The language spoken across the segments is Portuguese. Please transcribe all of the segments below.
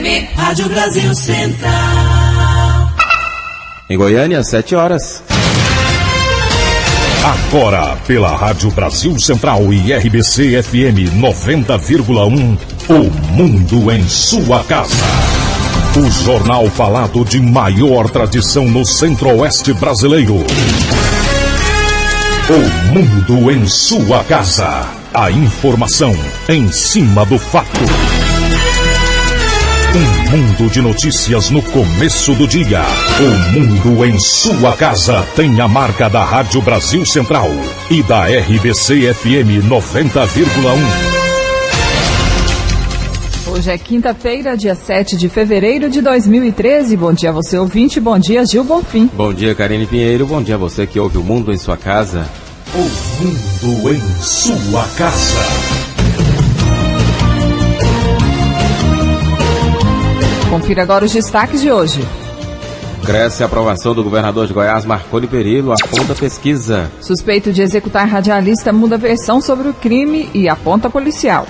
FM, Rádio Brasil Central. Em Goiânia, 7 horas. Agora, pela Rádio Brasil Central e RBC FM 90,1, o Mundo em Sua Casa. O jornal falado de maior tradição no Centro-Oeste brasileiro. O Mundo em Sua Casa. A informação em cima do fato. Um mundo de notícias no começo do dia. O Mundo em Sua Casa tem a marca da Rádio Brasil Central e da RBC FM 90,1. Hoje é quinta-feira, dia 7 de fevereiro de 2013. Bom dia a você, ouvinte. Bom dia, Gil Bonfim. Bom dia, Karine Pinheiro. Bom dia a você que ouve o Mundo em Sua Casa. O Mundo em Sua Casa. Confira agora os destaques de hoje. Cresce a aprovação do governador de Goiás, Marconi Perillo, aponta pesquisa. Suspeito de executar radialista muda versão sobre o crime e aponta policial.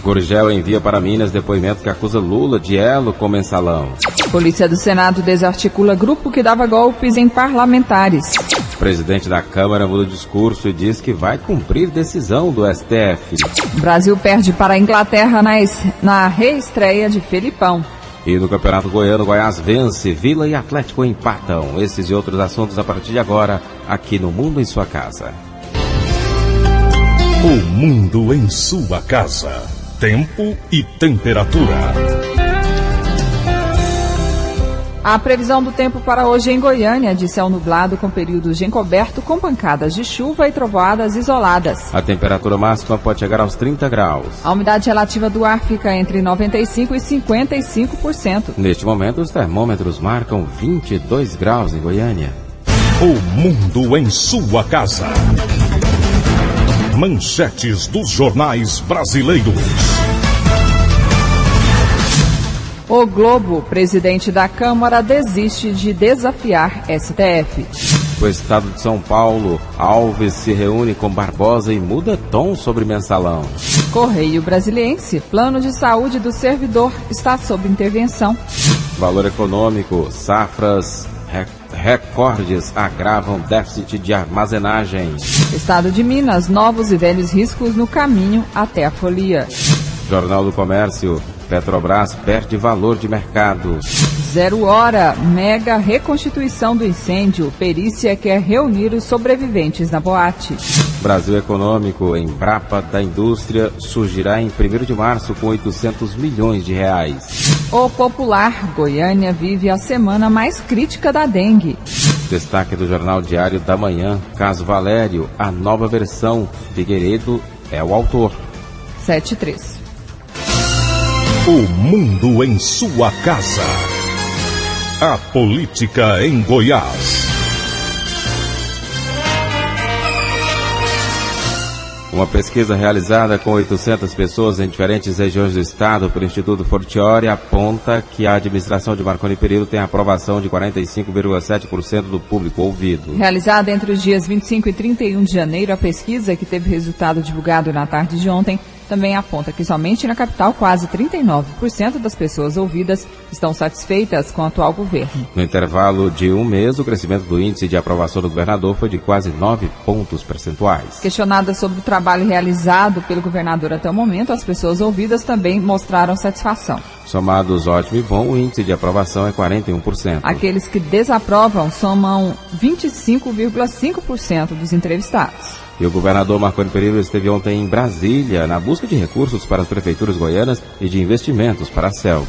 Gurgel envia para Minas depoimento que acusa Lula de elo com mensalão. Polícia do Senado desarticula grupo que dava golpes em parlamentares. Presidente da Câmara muda discurso e diz que vai cumprir decisão do STF. Brasil perde para a Inglaterra na reestreia de Felipão. E no Campeonato Goiano, Goiás vence, Vila e Atlético empatam. Esses e outros assuntos a partir de agora, aqui no Mundo em Sua Casa. O Mundo em Sua Casa. Tempo e temperatura. A previsão do tempo para hoje em Goiânia é de céu nublado com períodos de encoberto com pancadas de chuva e trovoadas isoladas. A temperatura máxima pode chegar aos 30 graus. A umidade relativa do ar fica entre 95% e 55%. Neste momento, os termômetros marcam 22 graus em Goiânia. O Mundo em Sua Casa. Manchetes dos jornais brasileiros. O Globo, presidente da Câmara, desiste de desafiar STF. O estado de São Paulo, Alves se reúne com Barbosa e muda tom sobre mensalão. Correio Brasiliense, plano de saúde do servidor está sob intervenção. Valor econômico, safras recordes agravam déficit de armazenagem. Estado de Minas, novos e velhos riscos no caminho até a folia. Jornal do Comércio, Petrobras perde valor de mercado. 0 hora, mega reconstituição do incêndio. Perícia quer reunir os sobreviventes na boate. Brasil Econômico, Embrapa da Indústria surgirá em 1º de março com 800 milhões de reais. O Popular, Goiânia vive a semana mais crítica da dengue. Destaque do Jornal Diário da Manhã, caso Valério, a nova versão, Figueiredo é o autor. 7:03. O Mundo em Sua Casa. A política em Goiás. Uma pesquisa realizada com 800 pessoas em diferentes regiões do estado pelo Instituto Fortiori aponta que a administração de Marconi Perillo tem aprovação de 45,7% do público ouvido. Realizada entre os dias 25 e 31 de janeiro, a pesquisa, que teve resultado divulgado na tarde de ontem, também aponta que somente na capital quase 39% das pessoas ouvidas estão satisfeitas com o atual governo. No intervalo de um mês, o crescimento do índice de aprovação do governador foi de quase 9 pontos percentuais. Questionada sobre o trabalho realizado pelo governador até o momento, as pessoas ouvidas também mostraram satisfação. Somados ótimo e bom, o índice de aprovação é 41%. Aqueles que desaprovam somam 25,5% dos entrevistados. E o governador Marconi Perillo esteve ontem em Brasília na busca de recursos para as prefeituras goianas e de investimentos para a CELG.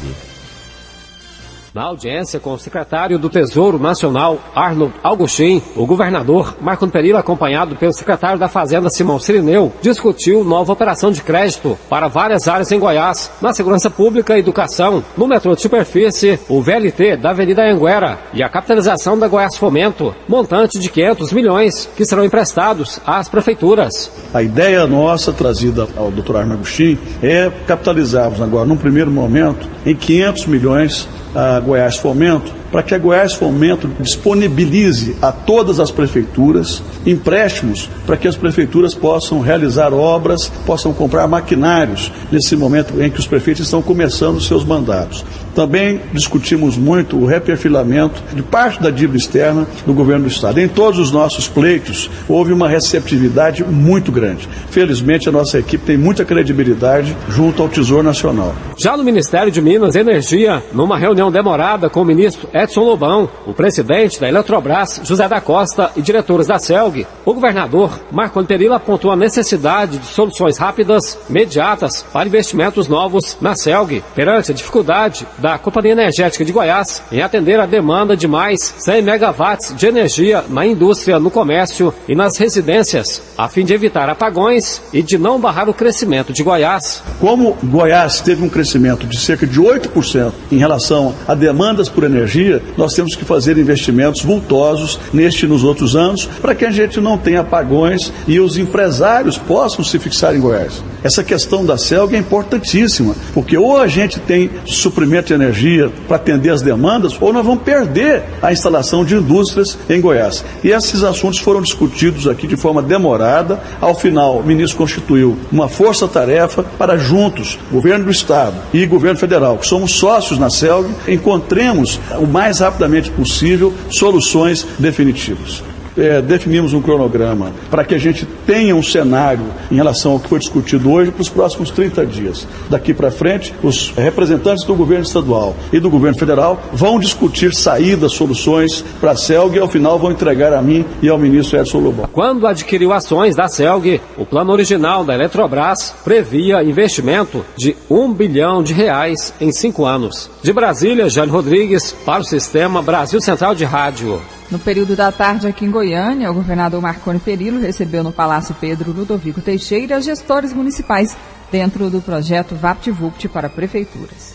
Na audiência com o secretário do Tesouro Nacional, Arnold Augustin, o governador Marconi Perillo, acompanhado pelo secretário da Fazenda, Simão Sirineu, discutiu nova operação de crédito para várias áreas em Goiás, na segurança pública e educação, no metrô de superfície, o VLT da Avenida Anhanguera e a capitalização da Goiás Fomento, montante de 500 milhões que serão emprestados às prefeituras. A ideia nossa, trazida ao Dr. Arnold Augustin, é capitalizarmos agora, num primeiro momento, em 500 milhões a Goiás Fomento, para que a Goiás Fomento disponibilize a todas as prefeituras empréstimos para que as prefeituras possam realizar obras, possam comprar maquinários nesse momento em que os prefeitos estão começando os seus mandatos. Também discutimos muito o reperfilamento de parte da dívida externa do governo do Estado. Em todos os nossos pleitos, houve uma receptividade muito grande. Felizmente, a nossa equipe tem muita credibilidade junto ao Tesouro Nacional. Já no Ministério de Minas e Energia, numa reunião demorada com o ministro Edson Lobão, o presidente da Eletrobras, José da Costa, e diretores da CELG, o governador Marconi Perillo apontou a necessidade de soluções rápidas, imediatas, para investimentos novos na CELG, perante a dificuldade da Companhia Energética de Goiás em atender a demanda de mais 100 megawatts de energia na indústria, no comércio e nas residências, a fim de evitar apagões e de não barrar o crescimento de Goiás. Como Goiás teve um crescimento de cerca de 8% em relação a demandas por energia, nós temos que fazer investimentos vultosos neste e nos outros anos para que a gente não tenha apagões e os empresários possam se fixar em Goiás. Essa questão da CELG é importantíssima, porque ou a gente tem suprimento de energia para atender as demandas, ou nós vamos perder a instalação de indústrias em Goiás. E esses assuntos foram discutidos aqui de forma demorada. Ao final, o ministro constituiu uma força-tarefa para juntos, governo do Estado e governo federal, que somos sócios na CELG, encontremos o mais rapidamente possível soluções definitivas. Definimos um cronograma para que a gente tenha um cenário em relação ao que foi discutido hoje para os próximos 30 dias. Daqui para frente, os representantes do governo estadual e do governo federal vão discutir saídas, soluções para a CELG e ao final vão entregar a mim e ao ministro Edson Lobão. Quando adquiriu ações da CELG, o plano original da Eletrobras previa investimento de R$1 bilhão em 5 anos. De Brasília, Jânio Rodrigues, para o Sistema Brasil Central de Rádio. No período da tarde aqui em Goiânia, o governador Marconi Perillo recebeu no Palácio Pedro Ludovico Teixeira gestores municipais dentro do projeto VaptVupt para prefeituras.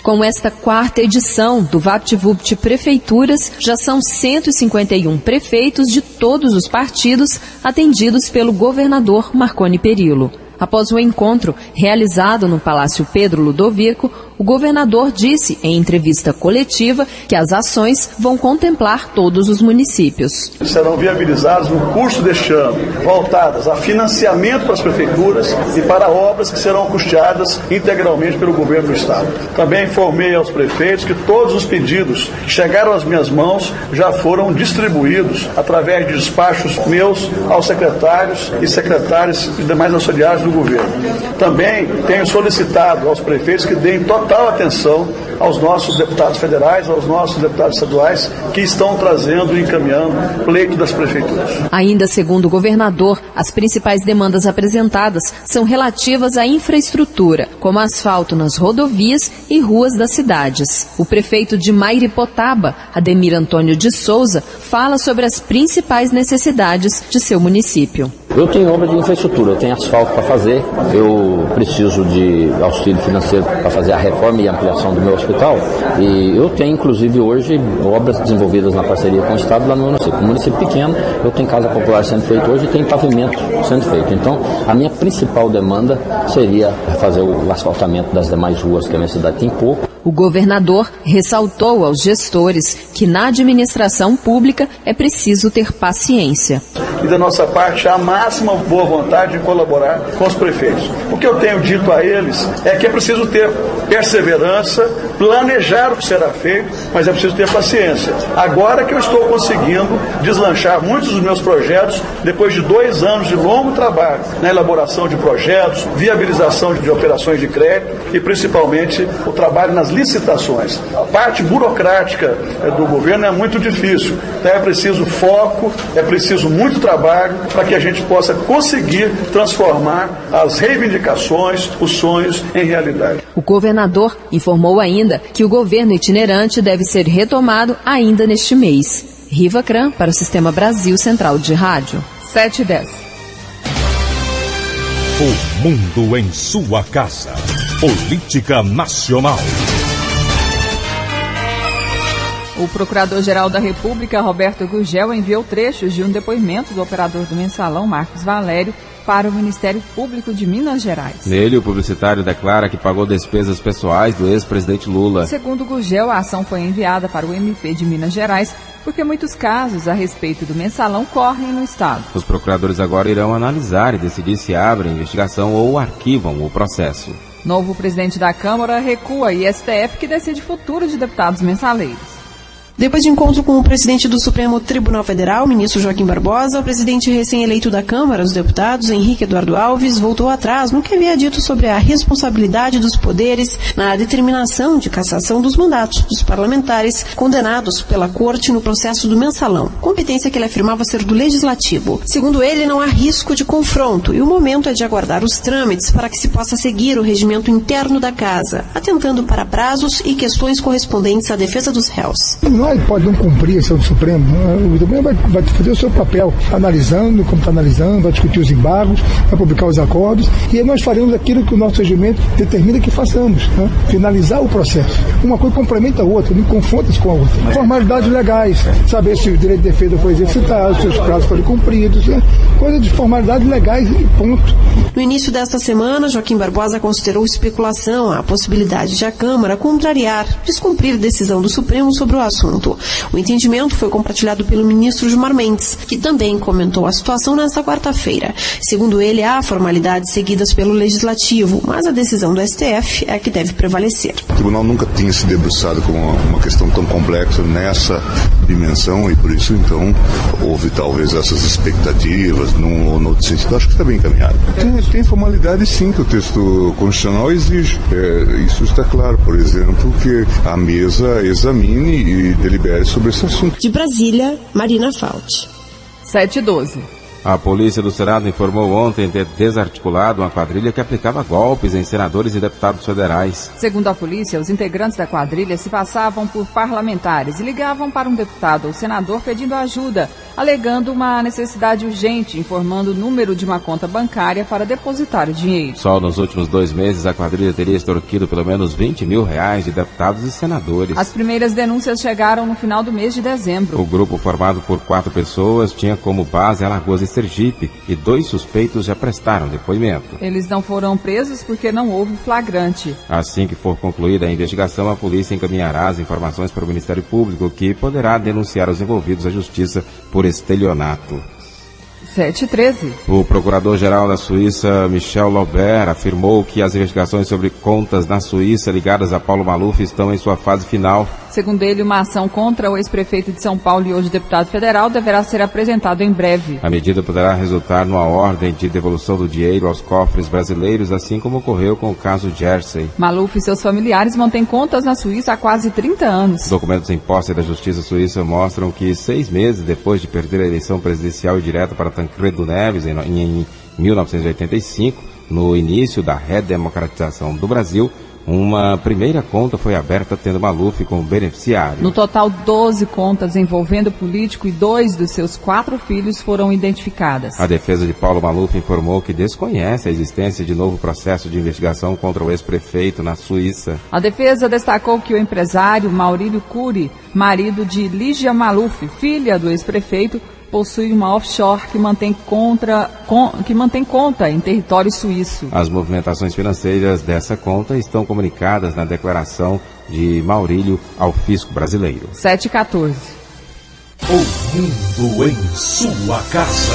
Com esta 4ª edição do VaptVupt Prefeituras, já são 151 prefeitos de todos os partidos atendidos pelo governador Marconi Perillo. Após o encontro realizado no Palácio Pedro Ludovico, o governador disse em entrevista coletiva que as ações vão contemplar todos os municípios. Serão viabilizadas no curso deste ano, voltadas a financiamento para as prefeituras e para obras que serão custeadas integralmente pelo governo do Estado. Também informei aos prefeitos que todos os pedidos que chegaram às minhas mãos já foram distribuídos através de despachos meus aos secretários e secretárias e demais auxiliares do governo. Também tenho solicitado aos prefeitos que deem total atenção aos nossos deputados federais, aos nossos deputados estaduais que estão trazendo e encaminhando pleito das prefeituras. Ainda segundo o governador, as principais demandas apresentadas são relativas à infraestrutura, como asfalto nas rodovias e ruas das cidades. O prefeito de Mairipotaba, Ademir Antônio de Souza, fala sobre as principais necessidades de seu município. Eu tenho obra de infraestrutura, eu tenho asfalto para fazer, eu preciso de auxílio financeiro para fazer a reforma e ampliação do meu hospital e eu tenho inclusive hoje obras desenvolvidas na parceria com o Estado lá no meu município. Um município pequeno, eu tenho casa popular sendo feita hoje e tem pavimento sendo feito. Então, a minha principal demanda seria fazer o asfaltamento das demais ruas que a minha cidade tem pouco. O governador ressaltou aos gestores que na administração pública é preciso ter paciência. E da nossa parte, a máxima boa vontade de colaborar com os prefeitos. O que eu tenho dito a eles é que é preciso ter perseverança, planejar o que será feito, mas é preciso ter paciência. Agora que eu estou conseguindo deslanchar muitos dos meus projetos, depois de 2 anos de longo trabalho na elaboração de projetos, viabilização de operações de crédito e principalmente o trabalho nas licitações. A parte burocrática do governo é muito difícil, então é preciso foco, é preciso muito trabalho para que a gente possa conseguir transformar as reivindicações, os sonhos em realidade. O governador informou ainda que o governo itinerante deve ser retomado ainda neste mês. Riva Cran para o Sistema Brasil Central de Rádio. 7h10. O mundo em sua casa. Política Nacional. O Procurador-Geral da República, Roberto Gurgel, enviou trechos de um depoimento do operador do Mensalão, Marcos Valério, para o Ministério Público de Minas Gerais. Nele, o publicitário declara que pagou despesas pessoais do ex-presidente Lula. Segundo o Gurgel, a ação foi enviada para o MP de Minas Gerais porque muitos casos a respeito do mensalão correm no estado. Os procuradores agora irão analisar e decidir se abrem investigação ou arquivam o processo. Novo presidente da Câmara recua e STF que decide futuro de deputados mensaleiros. Depois de encontro com o presidente do Supremo Tribunal Federal, ministro Joaquim Barbosa, o presidente recém-eleito da Câmara dos Deputados, Henrique Eduardo Alves, voltou atrás no que havia dito sobre a responsabilidade dos poderes na determinação de cassação dos mandatos dos parlamentares condenados pela Corte no processo do mensalão, competência que ele afirmava ser do Legislativo. Segundo ele, não há risco de confronto e o momento é de aguardar os trâmites para que se possa seguir o regimento interno da Casa, atentando para prazos e questões correspondentes à defesa dos réus. Pode não cumprir a decisão do Supremo. O Supremo vai fazer o seu papel, analisando, como está analisando, vai discutir os embargos, vai publicar os acordos, e aí nós faremos aquilo que o nosso regimento determina que façamos, né? Finalizar o processo. Uma coisa complementa a outra, não confronta com a outra. Formalidades legais, saber se o direito de defesa foi exercitado, se os prazos foram cumpridos, né? Coisa de formalidades legais e ponto. No início desta semana, Joaquim Barbosa considerou especulação a possibilidade de a Câmara contrariar, descumprir decisão do Supremo sobre o assunto. O entendimento foi compartilhado pelo ministro Gilmar Mendes, que também comentou a situação nesta quarta-feira. Segundo ele, há formalidades seguidas pelo Legislativo, mas a decisão do STF é a que deve prevalecer. O tribunal nunca tinha se debruçado com uma questão tão complexa nessa dimensão e por isso, então, houve talvez essas expectativas num ou no outro sentido. Acho que está bem encaminhado. Tem formalidade sim que o texto constitucional exige. Isso está claro, por exemplo, que a mesa examine e delibere sobre esse assunto. De Brasília, Marina Fauci. 7:12. A Polícia do Senado informou ontem ter desarticulado uma quadrilha que aplicava golpes em senadores e deputados federais. Segundo a polícia, os integrantes da quadrilha se passavam por parlamentares e ligavam para um deputado ou senador pedindo ajuda, alegando uma necessidade urgente, informando o número de uma conta bancária para depositar o dinheiro. Só nos últimos 2 meses, a quadrilha teria extorquido pelo menos R$20 mil de deputados e senadores. As primeiras denúncias chegaram no final do mês de dezembro. O grupo, formado por 4 pessoas, tinha como base Alagoas e Sergipe, e 2 suspeitos já prestaram depoimento. Eles não foram presos porque não houve flagrante. Assim que for concluída a investigação, a polícia encaminhará as informações para o Ministério Público, que poderá denunciar os envolvidos à justiça por estelionato. 7:13. O procurador-geral da Suíça, Michel Laubert, afirmou que as investigações sobre contas na Suíça ligadas a Paulo Maluf estão em sua fase final. Segundo ele, uma ação contra o ex-prefeito de São Paulo e hoje deputado federal deverá ser apresentada em breve. A medida poderá resultar numa ordem de devolução do dinheiro aos cofres brasileiros, assim como ocorreu com o caso Jersey. Maluf e seus familiares mantêm contas na Suíça há quase 30 anos. Documentos em posse da Justiça Suíça mostram que 6 meses depois de perder a eleição presidencial e direta para Tancredo Neves em 1985, no início da redemocratização do Brasil, uma primeira conta foi aberta tendo Maluf como beneficiário. No total, 12 contas envolvendo o político e 2 dos seus 4 filhos foram identificadas. A defesa de Paulo Maluf informou que desconhece a existência de novo processo de investigação contra o ex-prefeito na Suíça. A defesa destacou que o empresário Maurílio Cury, marido de Lígia Maluf, filha do ex-prefeito, possui uma offshore que mantém conta em território suíço. As movimentações financeiras dessa conta estão comunicadas na declaração de Maurílio ao fisco brasileiro. 7:14. O mundo em sua casa.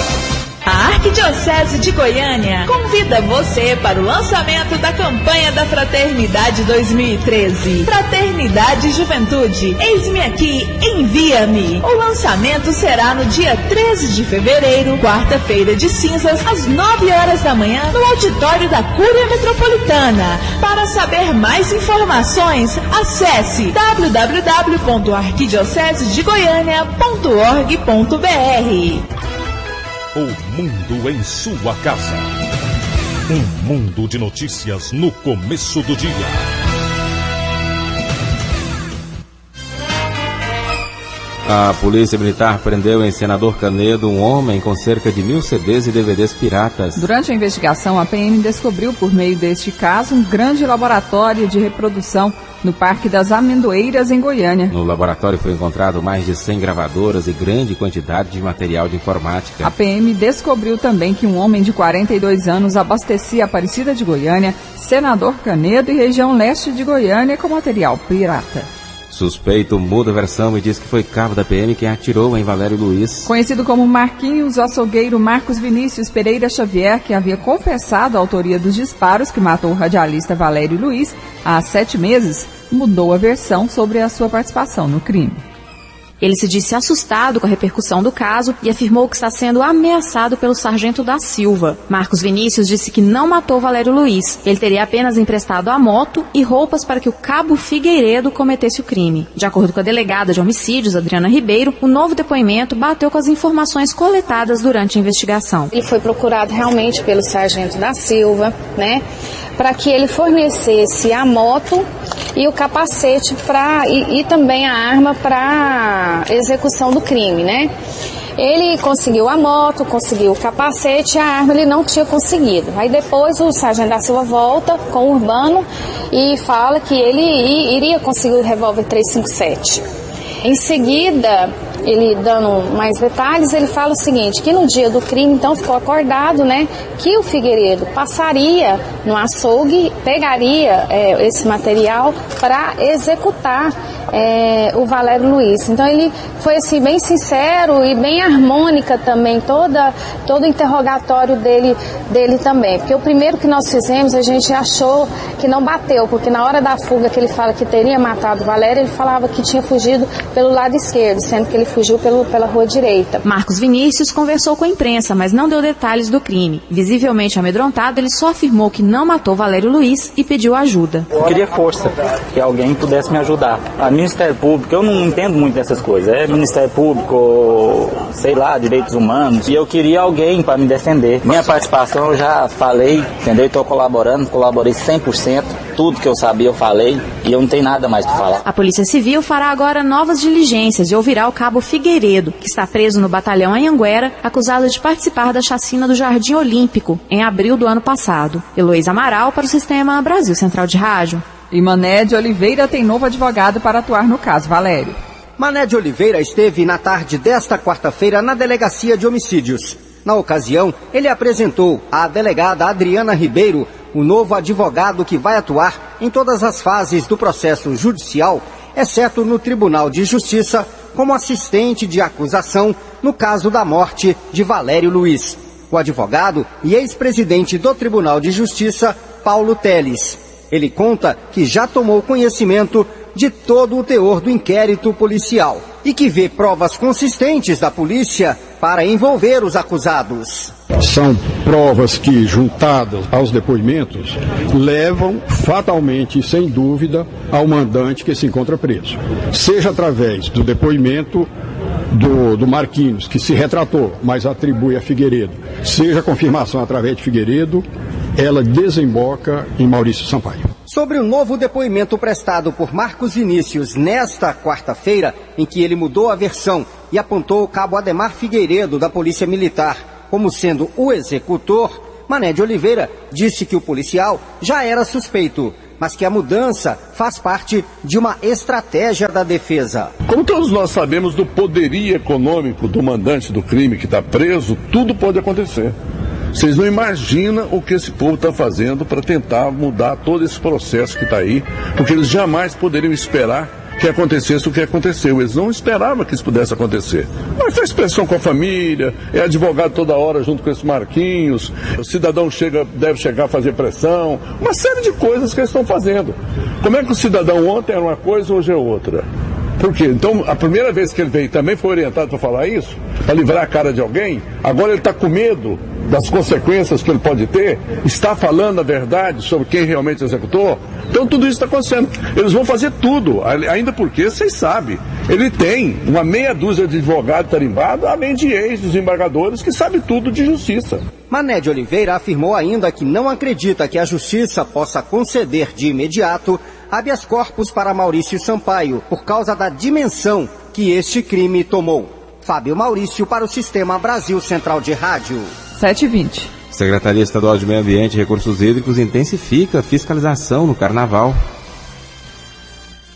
A Arquidiocese de Goiânia convida você para o lançamento da campanha da Fraternidade 2013. Fraternidade e Juventude, eis-me aqui, envia-me. O lançamento será no dia 13 de fevereiro, quarta-feira de cinzas, às 9 horas da manhã, no auditório da Cúria Metropolitana. Para saber mais informações, acesse www.arquidiocesedegoiania.org.br. O mundo em sua casa. Um mundo de notícias no começo do dia. A Polícia Militar prendeu em Senador Canedo um homem com cerca de 1.000 CDs e DVDs piratas. Durante a investigação, a PM descobriu, por meio deste caso, um grande laboratório de reprodução no Parque das Amendoeiras, em Goiânia. No laboratório foi encontrado mais de 100 gravadoras e grande quantidade de material de informática. A PM descobriu também que um homem de 42 anos abastecia a Aparecida de Goiânia, Senador Canedo e região leste de Goiânia com material pirata. Suspeito muda a versão e diz que foi cabo da PM quem atirou em Valério Luiz. Conhecido como Marquinhos, o açougueiro Marcos Vinícius Pereira Xavier, que havia confessado a autoria dos disparos que matou o radialista Valério Luiz há 7 meses, mudou a versão sobre a sua participação no crime. Ele se disse assustado com a repercussão do caso e afirmou que está sendo ameaçado pelo sargento da Silva. Marcos Vinícius disse que não matou Valério Luiz. Ele teria apenas emprestado a moto e roupas para que o cabo Figueiredo cometesse o crime. De acordo com a delegada de homicídios, Adriana Ribeiro, o novo depoimento bateu com as informações coletadas durante a investigação. Ele foi procurado realmente pelo sargento da Silva, para que ele fornecesse a moto e o capacete e também a arma para execução do crime, Ele conseguiu a moto, conseguiu o capacete, a arma ele não tinha conseguido. Aí depois o sargento da Silva volta com o Urbano e fala que ele iria conseguir o revólver 357. Em seguida, ele dando mais detalhes, ele fala o seguinte, que no dia do crime, então, ficou acordado, que o Figueiredo passaria no açougue, pegaria esse material para executar o Valério Luiz. Então, ele foi, assim, bem sincero e bem harmônica também, todo o interrogatório dele também. Porque o primeiro que nós fizemos, a gente achou que não bateu, porque na hora da fuga que ele fala que teria matado o Valério, ele falava que tinha fugido pelo lado esquerdo, sendo que ele fugiu pela rua direita. Marcos Vinícius conversou com a imprensa, mas não deu detalhes do crime. Visivelmente amedrontado, ele só afirmou que não matou Valério Luiz e pediu ajuda. Eu queria força, que alguém pudesse me ajudar. A Ministério Público, eu não entendo muito dessas coisas. É Ministério Público, sei lá, direitos humanos. E eu queria alguém para me defender. Minha participação eu já falei, entendeu? Estou colaborei 100%. Tudo que eu sabia eu falei e eu não tenho nada mais que falar. A Polícia Civil fará agora novas diligências e ouvirá o cabo Figueiredo, que está preso no batalhão Anhanguera, acusado de participar da chacina do Jardim Olímpico, em abril do ano passado. Heloísa Amaral para o Sistema Brasil Central de Rádio. E Mané de Oliveira tem novo advogado para atuar no caso Valério. Mané de Oliveira esteve na tarde desta quarta-feira na Delegacia de Homicídios. Na ocasião, ele apresentou à delegada Adriana Ribeiro o novo advogado que vai atuar em todas as fases do processo judicial, exceto no Tribunal de Justiça, como assistente de acusação no caso da morte de Valério Luiz. O advogado e ex-presidente do Tribunal de Justiça, Paulo Teles. Ele conta que já tomou conhecimento de todo o teor do inquérito policial e que vê provas consistentes da polícia para envolver os acusados. São provas que, juntadas aos depoimentos, levam fatalmente, sem dúvida, ao mandante que se encontra preso. Seja através do depoimento do Marquinhos, que se retratou, mas atribui a Figueiredo, seja a confirmação através de Figueiredo, ela desemboca em Maurício Sampaio. Sobre o novo depoimento prestado por Marcos Vinícius nesta quarta-feira, em que ele mudou a versão e apontou o cabo Ademar Figueiredo, da Polícia Militar, como sendo o executor, Mané de Oliveira disse que o policial já era suspeito, mas que a mudança faz parte de uma estratégia da defesa. Como todos nós sabemos do poderio econômico do mandante do crime que está preso, tudo pode acontecer. Vocês não imaginam o que esse povo está fazendo para tentar mudar todo esse processo que está aí, porque eles jamais poderiam esperar que acontecesse o que aconteceu. Eles não esperavam que isso pudesse acontecer. Mas faz pressão com a família, é advogado toda hora junto com esses Marquinhos, o cidadão deve chegar a fazer pressão, uma série de coisas que eles estão fazendo. Como é que o cidadão ontem era uma coisa, hoje é outra? Por quê? Então, a primeira vez que ele veio também foi orientado para falar isso, para livrar a cara de alguém, agora ele está com medo das consequências que ele pode ter, está falando a verdade sobre quem realmente executou. Então tudo isso está acontecendo. Eles vão fazer tudo, ainda porque, vocês sabem, ele tem uma meia dúzia de advogados tarimbados, além de ex-desembargadores que sabem tudo de justiça. Mané de Oliveira afirmou ainda que não acredita que a justiça possa conceder de imediato habeas corpus para Maurício Sampaio, por causa da dimensão que este crime tomou. Fábio Maurício para o Sistema Brasil Central de Rádio. 7h20. Secretaria Estadual de Meio Ambiente e Recursos Hídricos intensifica a fiscalização no Carnaval.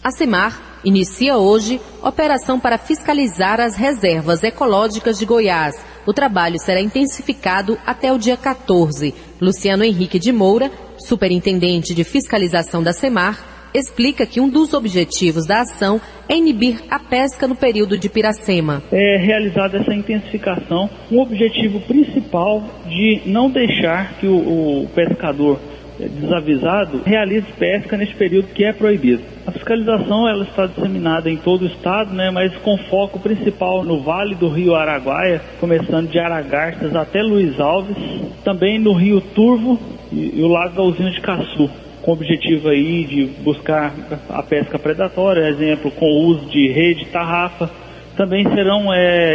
A SEMAR inicia hoje operação para fiscalizar as reservas ecológicas de Goiás. O trabalho será intensificado até o dia 14. Luciano Henrique de Moura, superintendente de fiscalização da SEMAR, explica que um dos objetivos da ação é inibir a pesca no período de Piracema. É realizada essa intensificação com o objetivo principal de não deixar que o pescador desavisado realize pesca nesse período que é proibido. A fiscalização ela está disseminada em todo o estado, mas com foco principal no Vale do Rio Araguaia, começando de Aragarças até Luiz Alves, também no Rio Turvo e o Lago da Usina de Caçu, com o objetivo aí de buscar a pesca predatória, exemplo, com o uso de rede, tarrafa. Também serão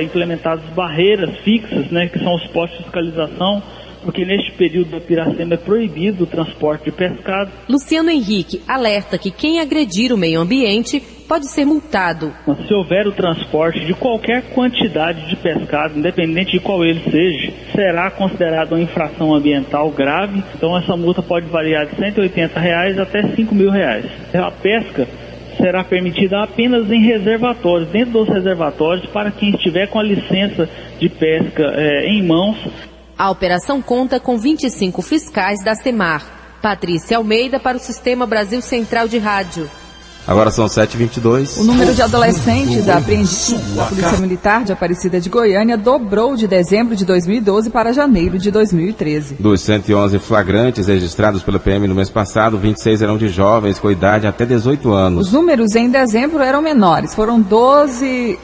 implementadas barreiras fixas, que são os postos de fiscalização, porque neste período da Piracema é proibido o transporte de pescado. Luciano Henrique alerta que quem agredir o meio ambiente pode ser multado. Se houver o transporte de qualquer quantidade de pescado, independente de qual ele seja, será considerado uma infração ambiental grave. Então essa multa pode variar de R$ 180 até R$ 5.000. A pesca será permitida apenas em reservatórios, dentro dos reservatórios, para quem estiver com a licença de pesca em mãos. A operação conta com 25 fiscais da SEMAR. Patrícia Almeida para o Sistema Brasil Central de Rádio. Agora são 7h22. O número de adolescentes apreendidos da Polícia Militar de Aparecida de Goiânia dobrou de dezembro de 2012 para janeiro de 2013. Dos 111 flagrantes registrados pela PM no mês passado, 26 eram de jovens com idade até 18 anos. Os números em dezembro eram menores. Foram 12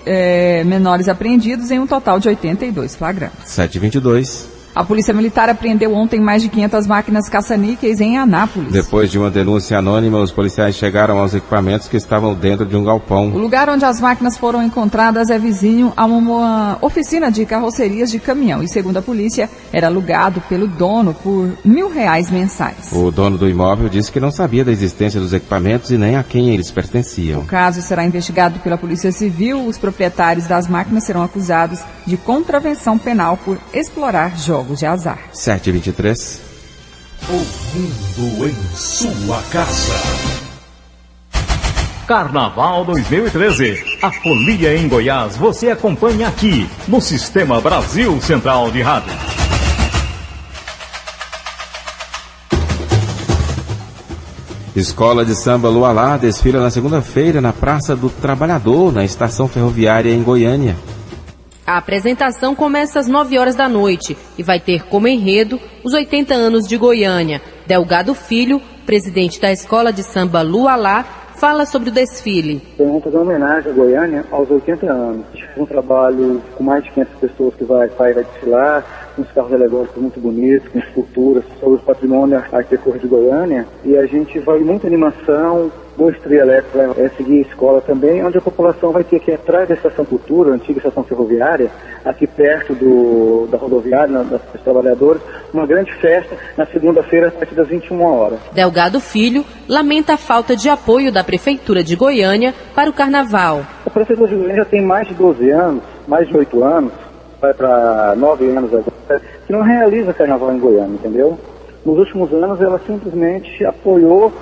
menores apreendidos em um total de 82 flagrantes. 7h22. A Polícia Militar apreendeu ontem mais de 500 máquinas caça-níqueis em Anápolis. Depois de uma denúncia anônima, os policiais chegaram aos equipamentos que estavam dentro de um galpão. O lugar onde as máquinas foram encontradas é vizinho a uma oficina de carrocerias de caminhão. E, segundo a polícia, era alugado pelo dono por R$1.000 mensais. O dono do imóvel disse que não sabia da existência dos equipamentos e nem a quem eles pertenciam. O caso será investigado pela Polícia Civil. Os proprietários das máquinas serão acusados de contravenção penal por explorar jogos de azar. 7h23. O mundo em sua casa. Carnaval 2013. A folia em Goiás você acompanha aqui no Sistema Brasil Central de Rádio. Escola de Samba Lualá desfila na segunda-feira na Praça do Trabalhador, na estação ferroviária em Goiânia. A apresentação começa às 9 horas da noite e vai ter como enredo os 80 anos de Goiânia. Delgado Filho, presidente da Escola de Samba Lualá, fala sobre o desfile. Vamos fazer uma homenagem a Goiânia aos 80 anos. Um trabalho com mais de 500 pessoas que vai desfilar, com uns carros alegóricos muito bonitos, com esculturas sobre o patrimônio arquitetônico de Goiânia. E a gente vai muita animação. O Estrela Elétrica vai seguir a escola também, onde a população vai ter aqui atrás da Estação Cultura, a antiga estação ferroviária, aqui perto da rodoviária, dos trabalhadores, uma grande festa na segunda-feira a partir das 21 horas. Delgado Filho lamenta a falta de apoio da Prefeitura de Goiânia para o Carnaval. A Prefeitura de Goiânia já tem mais de 12 anos, mais de 8 anos, vai para 9 anos agora, que não realiza Carnaval em Goiânia, entendeu? Nos últimos anos ela simplesmente apoiou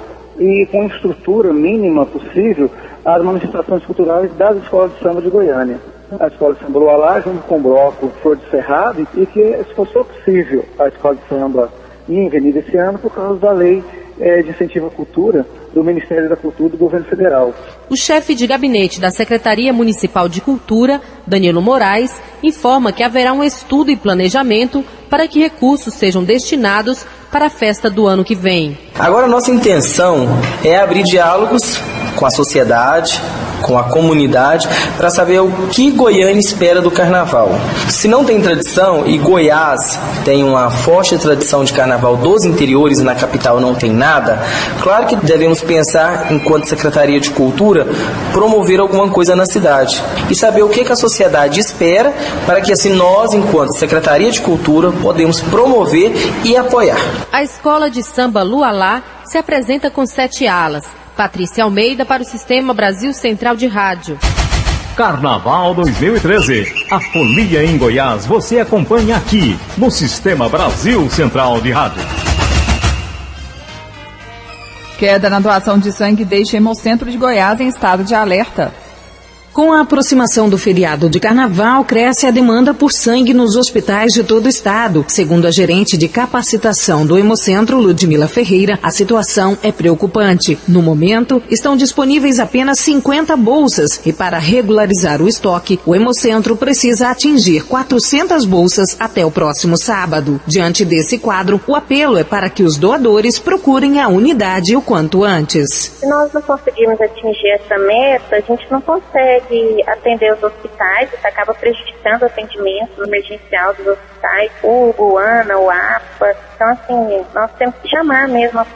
e com estrutura mínima possível as manifestações culturais das escolas de samba de Goiânia. A Escola de Samba Lualá, junto com o bloco Flor de Cerrado, e que se fosse possível a Escola de Samba ir em Avenida esse ano por causa da lei de incentivo à cultura do Ministério da Cultura do Governo Federal. O chefe de gabinete da Secretaria Municipal de Cultura, Danilo Moraes, informa que haverá um estudo e planejamento para que recursos sejam destinados para a festa do ano que vem. Agora, nossa intenção é abrir diálogos com a sociedade, com a comunidade, para saber o que Goiânia espera do Carnaval. Se não tem tradição, e Goiás tem uma forte tradição de Carnaval dos interiores e na capital não tem nada, claro que devemos pensar, enquanto Secretaria de Cultura, promover alguma coisa na cidade e saber o que a sociedade espera para que assim nós, enquanto Secretaria de Cultura, podemos promover e apoiar. A Escola de Samba Lualá se apresenta com 7 alas. Patrícia Almeida para o Sistema Brasil Central de Rádio. Carnaval 2013. A folia em Goiás você acompanha aqui no Sistema Brasil Central de Rádio. Queda na doação de sangue deixa Hemocentro de Goiás em estado de alerta. Com a aproximação do feriado de Carnaval, cresce a demanda por sangue nos hospitais de todo o estado. Segundo a gerente de capacitação do Hemocentro, Ludmila Ferreira, a situação é preocupante. No momento, estão disponíveis apenas 50 bolsas e para regularizar o estoque, o Hemocentro precisa atingir 400 bolsas até o próximo sábado. Diante desse quadro, o apelo é para que os doadores procurem a unidade o quanto antes. Se nós não conseguirmos atingir essa meta, a gente não consegue atender os hospitais, isso acaba prejudicando o atendimento emergencial dos hospitais, o UANA, o APA. Então, assim, nós temos que chamar mesmo a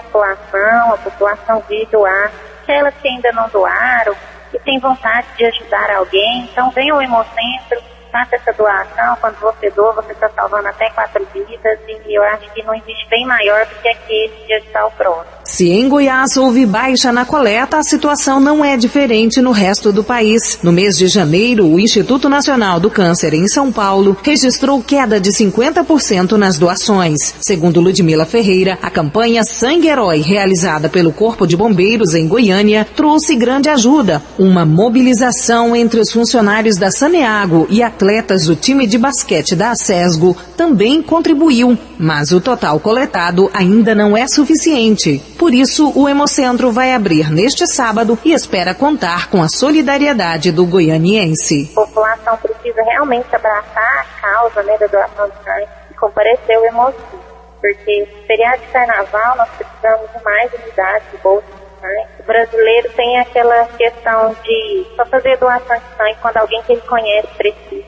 população vir doar, aquelas que ainda não doaram, que tem vontade de ajudar alguém, então venha ao Hemocentro, faça essa doação. Quando você doa, você está salvando até 4 vidas, e eu acho que não existe bem maior do que aquele de ajudar o próximo. Se em Goiás houve baixa na coleta, a situação não é diferente no resto do país. No mês de janeiro, o Instituto Nacional do Câncer em São Paulo registrou queda de 50% nas doações. Segundo Ludmila Ferreira, a campanha Sangue Herói, realizada pelo Corpo de Bombeiros em Goiânia, trouxe grande ajuda. Uma mobilização entre os funcionários da Saneago e atletas do time de basquete da ACESGO também contribuiu, mas o total coletado ainda não é suficiente. Por isso, o Hemocentro vai abrir neste sábado e espera contar com a solidariedade do goianiense. A população precisa realmente abraçar a causa, da doação de sangue e comparecer ao Hemocentro, porque no feriado de Carnaval nós precisamos de mais unidades de bolsa de sangue. O brasileiro tem aquela questão de só fazer doação de sangue quando alguém que ele conhece precisa.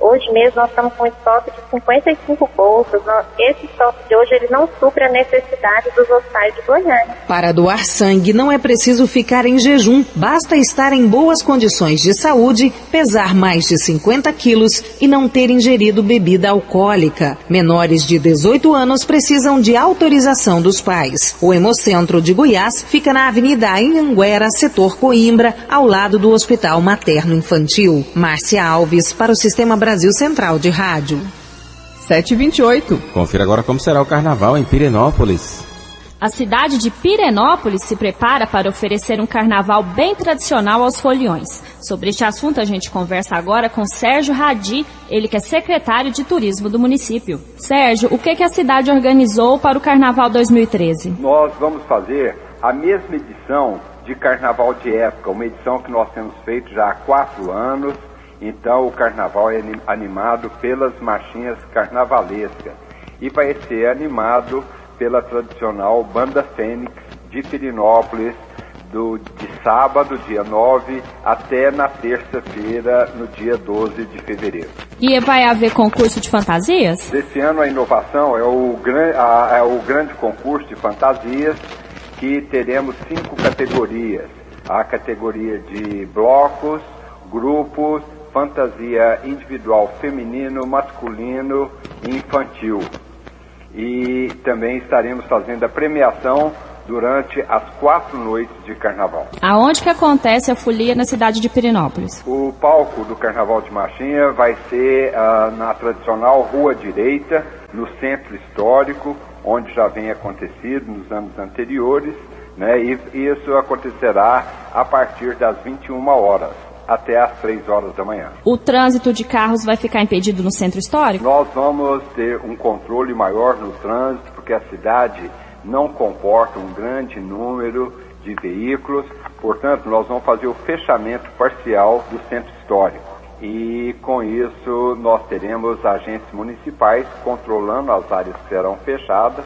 Hoje mesmo nós estamos com um estoque de 55 bolsas. Esse estoque de hoje ele não supre a necessidade dos hospitais de Goiânia. Para doar sangue não é preciso ficar em jejum, basta estar em boas condições de saúde, pesar mais de 50 quilos e não ter ingerido bebida alcoólica. Menores de 18 anos precisam de autorização dos pais. O Hemocentro de Goiás fica na Avenida Anhanguera, setor Coimbra, ao lado do Hospital Materno Infantil. Márcia Alves, para o Sistema Brasil Central de Rádio. 7h28. Confira agora como será o carnaval em Pirenópolis. A cidade de Pirenópolis se prepara para oferecer um carnaval bem tradicional aos foliões. Sobre este assunto a gente conversa agora com Sérgio Radi, ele que é secretário de turismo do município. Sérgio, o que a cidade organizou para o carnaval 2013? Nós vamos fazer a mesma edição de carnaval de época, uma edição que nós temos feito já há 4 anos. Então o carnaval é animado pelas marchinhas carnavalescas e vai ser animado pela tradicional Banda Fênix de Pirenópolis de sábado, dia 9, até na terça-feira, no dia 12 de fevereiro. E vai haver concurso de fantasias? Esse ano a inovação é o grande concurso de fantasias, que teremos 5 categorias. A categoria de blocos, grupos, fantasia individual feminino, masculino e infantil. E também estaremos fazendo a premiação durante as 4 noites de carnaval. Aonde que acontece a folia na cidade de Pirenópolis? O palco do Carnaval de Marchinha vai ser na tradicional Rua Direita, no centro histórico, onde já vem acontecido nos anos anteriores, e isso acontecerá a partir das 21 horas. Até às 3 horas da manhã. O trânsito de carros vai ficar impedido no centro histórico? Nós vamos ter um controle maior no trânsito, porque a cidade não comporta um grande número de veículos, portanto, nós vamos fazer o fechamento parcial do centro histórico. E com isso nós teremos agentes municipais controlando as áreas que serão fechadas,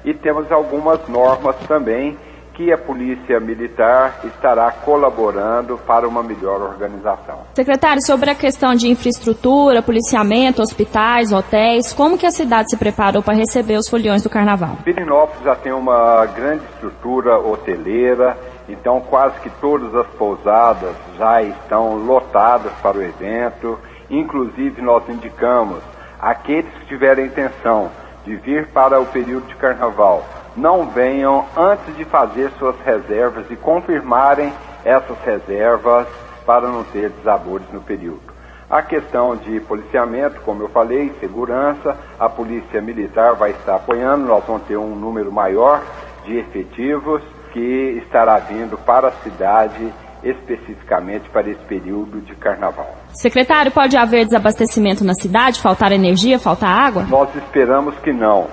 e temos algumas normas também que a Polícia Militar estará colaborando para uma melhor organização. Secretário, sobre a questão de infraestrutura, policiamento, hospitais, hotéis, como que a cidade se preparou para receber os foliões do Carnaval? Pirenópolis já tem uma grande estrutura hoteleira, então quase que todas as pousadas já estão lotadas para o evento. Inclusive nós indicamos aqueles que tiverem intenção de vir para o período de Carnaval, não venham antes de fazer suas reservas e confirmarem essas reservas para não ter desabores no período. A questão de policiamento, como eu falei, segurança, a Polícia Militar vai estar apoiando, nós vamos ter um número maior de efetivos que estará vindo para a cidade especificamente para esse período de carnaval. Secretário, pode haver desabastecimento na cidade? Faltar energia, faltar água? Nós esperamos que não.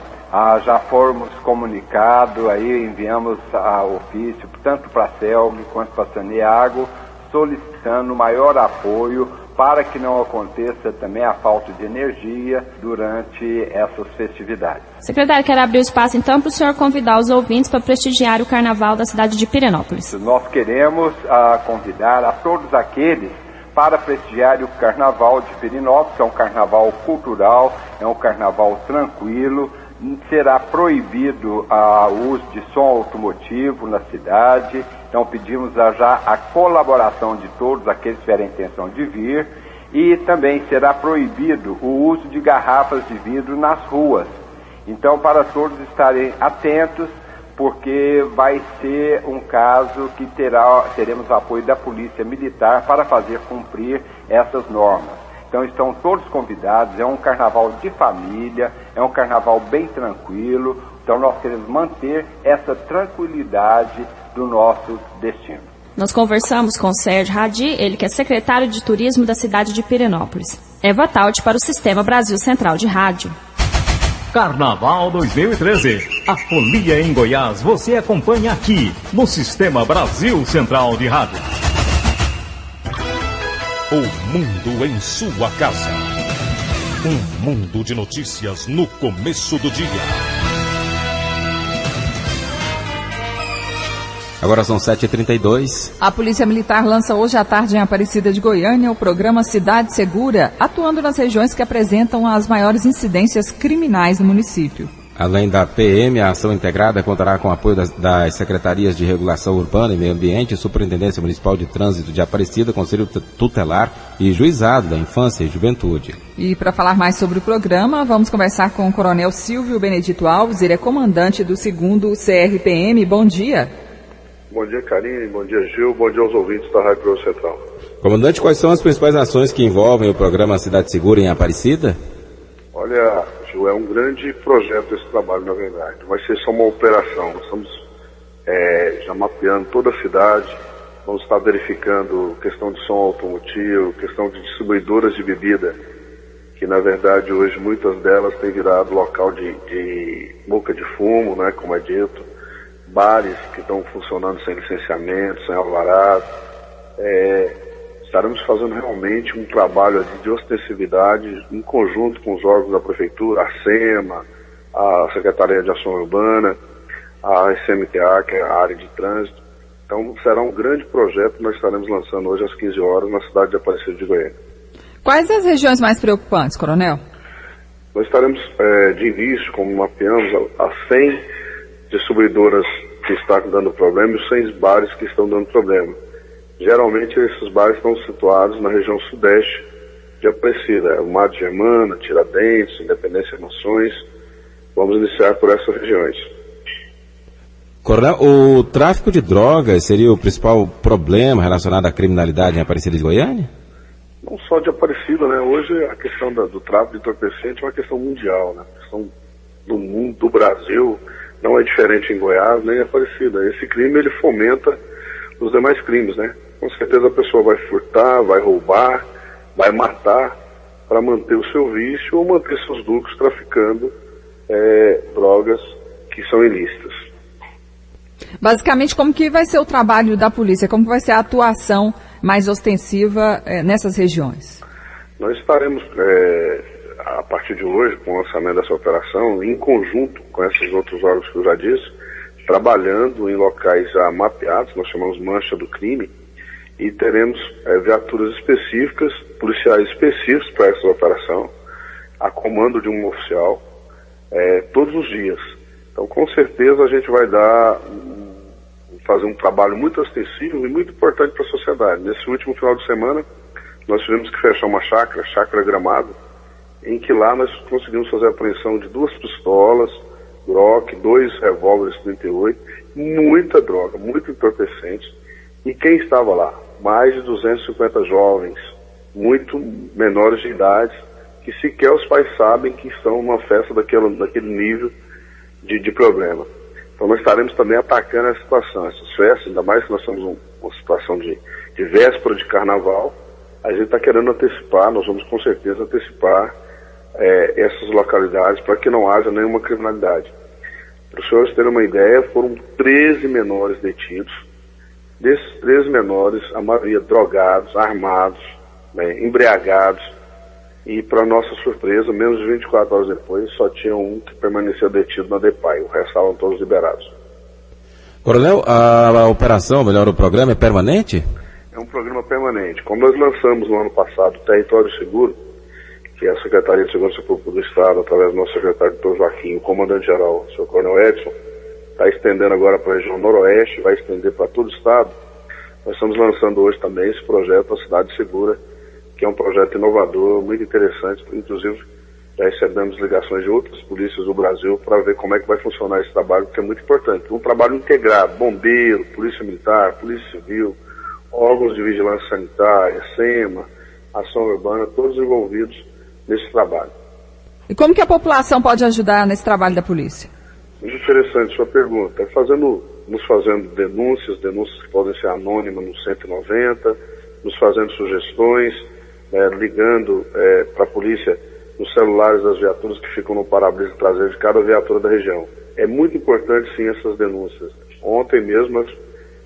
Já fomos comunicados, aí enviamos ofício tanto para a CELG quanto para a Saneago, solicitando maior apoio para que não aconteça também a falta de energia durante essas festividades. Secretário, quero abrir o espaço então para o senhor convidar os ouvintes para prestigiar o carnaval da cidade de Pirenópolis. Nós queremos convidar a todos aqueles para prestigiar o carnaval de Pirenópolis. É um carnaval cultural, é um carnaval tranquilo. Será proibido o uso de som automotivo na cidade. Então pedimos já a colaboração de todos aqueles que tiverem intenção de vir. E também será proibido o uso de garrafas de vidro nas ruas. Então, para todos estarem atentos, porque vai ser um caso que teremos apoio da Polícia Militar para fazer cumprir essas normas. Então estão todos convidados, é um carnaval de família, é um carnaval bem tranquilo, então nós queremos manter essa tranquilidade do nosso destino. Nós conversamos com o Sérgio Radi, ele que é secretário de Turismo da cidade de Pirenópolis. Eva Taut para o Sistema Brasil Central de Rádio. Carnaval 2013. A folia em Goiás você acompanha aqui no Sistema Brasil Central de Rádio. O mundo em sua casa. Um mundo de notícias no começo do dia. Agora são 7h32. A Polícia Militar lança hoje à tarde em Aparecida de Goiânia o programa Cidade Segura, atuando nas regiões que apresentam as maiores incidências criminais no município. Além da PM, a ação integrada contará com o apoio das Secretarias de Regulação Urbana e Meio Ambiente, Superintendência Municipal de Trânsito de Aparecida, Conselho Tutelar e Juizado da Infância e Juventude. E para falar mais sobre o programa, vamos conversar com o Coronel Silvio Benedito Alves, ele é comandante do 2º CRPM. Bom dia. Bom dia, Karine. Bom dia, Gil. Bom dia aos ouvintes da Rádio Brasil Central. Comandante, quais são as principais ações que envolvem o programa Cidade Segura em Aparecida? Olha, Gil, é um grande projeto esse trabalho, na verdade. Vai ser só uma operação. Nós estamos já mapeando toda a cidade. Vamos estar verificando questão de som automotivo, questão de distribuidoras de bebida, que na verdade hoje muitas delas têm virado local de boca de fumo, né, como é dito. Bares que estão funcionando sem licenciamento, sem alvará. Estaremos fazendo realmente um trabalho de ostensividade em conjunto com os órgãos da Prefeitura, a SEMA, a Secretaria de Ação Urbana, a SMTA, que é a área de trânsito. Então será um grande projeto que nós estaremos lançando hoje às 15 horas na cidade de Aparecida de Goiânia. Quais as regiões mais preocupantes, Coronel? Nós estaremos de início, como mapeamos, as 100 distribuidoras que estão dando problema e os 100 bares que estão dando problema. Geralmente esses bares estão situados na região sudeste de Aparecida, o Mar de Germana, Tiradentes, Independência Nações. Vamos iniciar por essas regiões. Coronel, o tráfico de drogas seria o principal problema relacionado à criminalidade em Aparecida de Goiânia? Não só de Aparecida, né? Hoje a questão do tráfico de entorpecente é uma questão mundial, né? A questão do mundo, do Brasil, não é diferente em Goiás nem em Aparecida. Esse crime ele fomenta os demais crimes, né? Com certeza a pessoa vai furtar, vai roubar, vai matar para manter o seu vício ou manter seus lucros traficando drogas que são ilícitas. Basicamente, como que vai ser o trabalho da polícia? Como que vai ser a atuação mais ostensiva nessas regiões? Nós estaremos, a partir de hoje, com o lançamento dessa operação, em conjunto com esses outros órgãos que eu já disse, trabalhando em locais já mapeados, nós chamamos mancha do crime, e teremos viaturas específicas, policiais específicos para essa operação, a comando de um oficial, todos os dias. Então, com certeza, a gente vai fazer um trabalho muito ostensivo e muito importante para a sociedade. Nesse último final de semana, nós tivemos que fechar uma chácara Gramado, em que lá nós conseguimos fazer a apreensão de 2 pistolas, Glock, 2 revólveres 38, muita droga, muito entorpecente. E quem estava lá? mais de 250 jovens, muito menores de idade, que sequer os pais sabem que estão numa festa daquele nível de problema. Então nós estaremos também atacando essa situação, essas festas, ainda mais que nós estamos uma situação de véspera de carnaval, a gente está querendo antecipar, nós vamos com certeza antecipar essas localidades para que não haja nenhuma criminalidade. Para os senhores terem uma ideia, foram 13 menores detidos. Desses 13 menores, a maioria drogados, armados, embriagados, e para nossa surpresa, menos de 24 horas depois, só tinha um que permaneceu detido na DEPAI, o resto estavam todos liberados. Coronel, a operação, melhor, o programa é permanente? É um programa permanente. Como nós lançamos no ano passado o Território Seguro, que é a Secretaria de Segurança Pública do Estado, através do nosso secretário Dr. Joaquim, o comandante-geral, o Sr. Coronel Edson, está estendendo agora para a região noroeste, vai estender para todo o Estado. Nós estamos lançando hoje também esse projeto, a Cidade Segura, que é um projeto inovador, muito interessante, inclusive já recebemos ligações de outras polícias do Brasil para ver como é que vai funcionar esse trabalho, que é muito importante. Um trabalho integrado, bombeiro, polícia militar, polícia civil, órgãos de vigilância sanitária, SEMA, ação urbana, todos envolvidos nesse trabalho. E como que a população pode ajudar nesse trabalho da polícia? Muito interessante sua pergunta. Nos fazendo denúncias que podem ser anônimas no 190, nos fazendo sugestões, ligando para a polícia nos celulares das viaturas que ficam no para-brisa traseiro de cada viatura da região. É muito importante, sim, essas denúncias. Ontem mesmo, nós,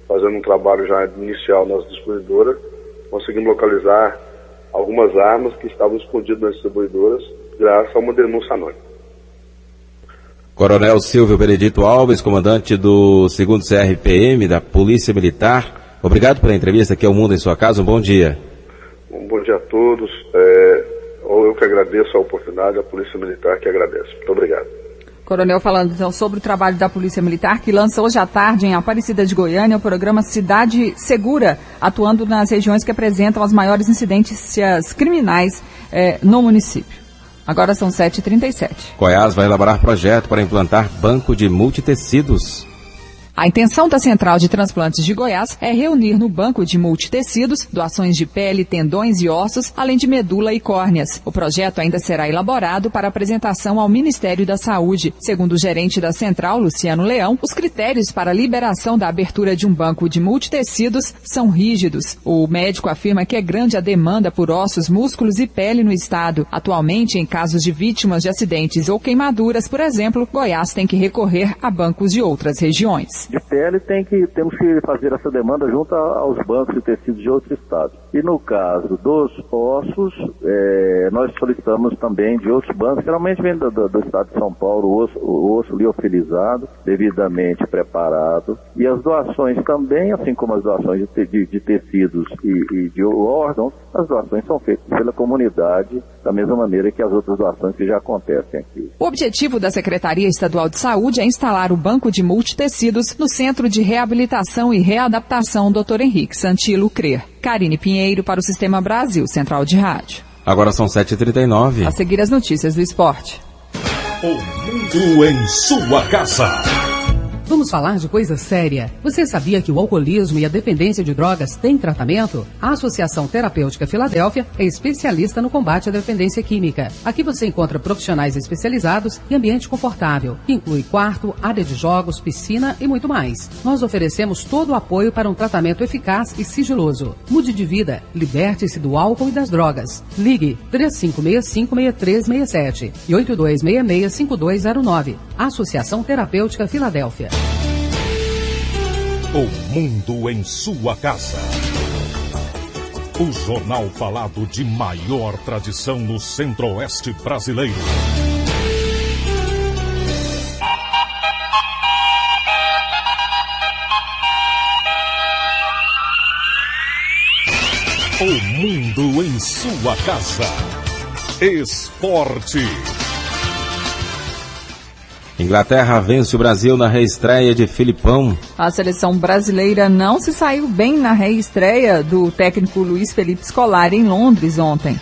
fazendo um trabalho já inicial nas distribuidoras, conseguimos localizar algumas armas que estavam escondidas nas distribuidoras, graças a uma denúncia anônima. Coronel Silvio Benedito Alves, comandante do 2º CRPM da Polícia Militar, obrigado pela entrevista aqui ao Mundo em Sua Casa, um bom dia. Um bom dia a todos, eu que agradeço a oportunidade, a Polícia Militar que agradece. Muito obrigado. Coronel, falando então sobre o trabalho da Polícia Militar, que lança hoje à tarde em Aparecida de Goiânia o programa Cidade Segura, atuando nas regiões que apresentam as maiores incidências criminais no município. Agora são 7h37. Goiás vai elaborar projeto para implantar banco de multitecidos. A intenção da Central de Transplantes de Goiás é reunir no banco de multitecidos doações de pele, tendões e ossos, além de medula e córneas. O projeto ainda será elaborado para apresentação ao Ministério da Saúde. Segundo o gerente da Central, Luciano Leão, os critérios para a liberação da abertura de um banco de multitecidos são rígidos. O médico afirma que é grande a demanda por ossos, músculos e pele no estado. Atualmente, em casos de vítimas de acidentes ou queimaduras, por exemplo, Goiás tem que recorrer a bancos de outras regiões. De pele temos que fazer essa demanda junto aos bancos de tecidos de outros estados. E no caso dos ossos, nós solicitamos também de outros bancos, geralmente vem do estado de São Paulo, o osso liofilizado, devidamente preparado. E as doações também, assim como as doações de tecidos e de órgãos, as doações são feitas pela comunidade, da mesma maneira que as outras doações que já acontecem aqui. O objetivo da Secretaria Estadual de Saúde é instalar o banco de multitecidos no Centro de Reabilitação e Readaptação Dr. Henrique Santilo CRER. Karine Pinheiro para o Sistema Brasil Central de Rádio. Agora são 7h39. A seguir as notícias do esporte. O Mundo em Sua Casa. Vamos falar de coisa séria. Você sabia que o alcoolismo e a dependência de drogas têm tratamento? A Associação Terapêutica Filadélfia é especialista no combate à dependência química. Aqui você encontra profissionais especializados e ambiente confortável, que inclui quarto, área de jogos, piscina e muito mais. Nós oferecemos todo o apoio para um tratamento eficaz e sigiloso. Mude de vida, liberte-se do álcool e das drogas. Ligue 3565-6367 e 8266-5209. Associação Terapêutica Filadélfia. O Mundo em Sua Casa. O jornal falado de maior tradição no Centro-Oeste brasileiro. O Mundo em Sua Casa. Esporte. Inglaterra vence o Brasil na reestreia de Filipão. A seleção brasileira não se saiu bem na reestreia do técnico Luiz Felipe Scolari em Londres ontem.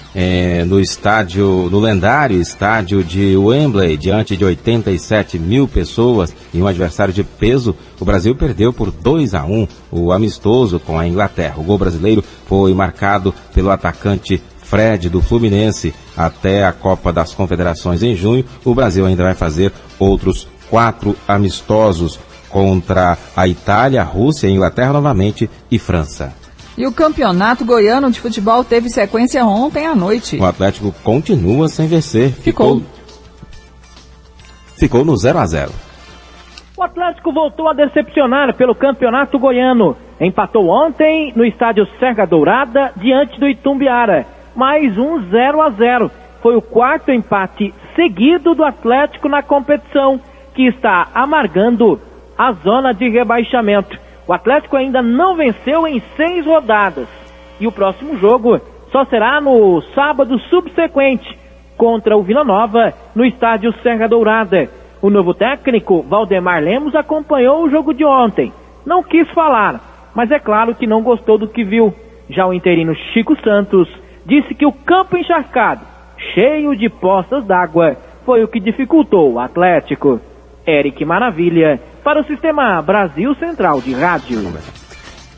No lendário estádio de Wembley, diante de 87 mil pessoas e um adversário de peso, o Brasil perdeu por 2-1 o amistoso com a Inglaterra. O gol brasileiro foi marcado pelo atacante Fred do Fluminense. Até a Copa das Confederações em junho, o Brasil ainda vai fazer outros 4 amistosos contra a Itália, Rússia, Inglaterra novamente e França. E o Campeonato Goiano de Futebol teve sequência ontem à noite. O Atlético continua sem vencer. Ficou no 0-0. O Atlético voltou a decepcionar pelo Campeonato Goiano. Empatou ontem no estádio Serra Dourada, diante do Itumbiara. Mais um 0-0. Foi o 4º empate seguido do Atlético na competição, que está amargando a zona de rebaixamento. O Atlético ainda não venceu em 6 rodadas. E o próximo jogo só será no sábado subsequente, contra o Vila Nova, no estádio Serra Dourada. O novo técnico, Valdemar Lemos, acompanhou o jogo de ontem. Não quis falar, mas é claro que não gostou do que viu. Já o interino Chico Santos disse que o campo encharcado, cheio de poças d'água, foi o que dificultou o Atlético. Eric Maravilha, para o Sistema Brasil Central de Rádio.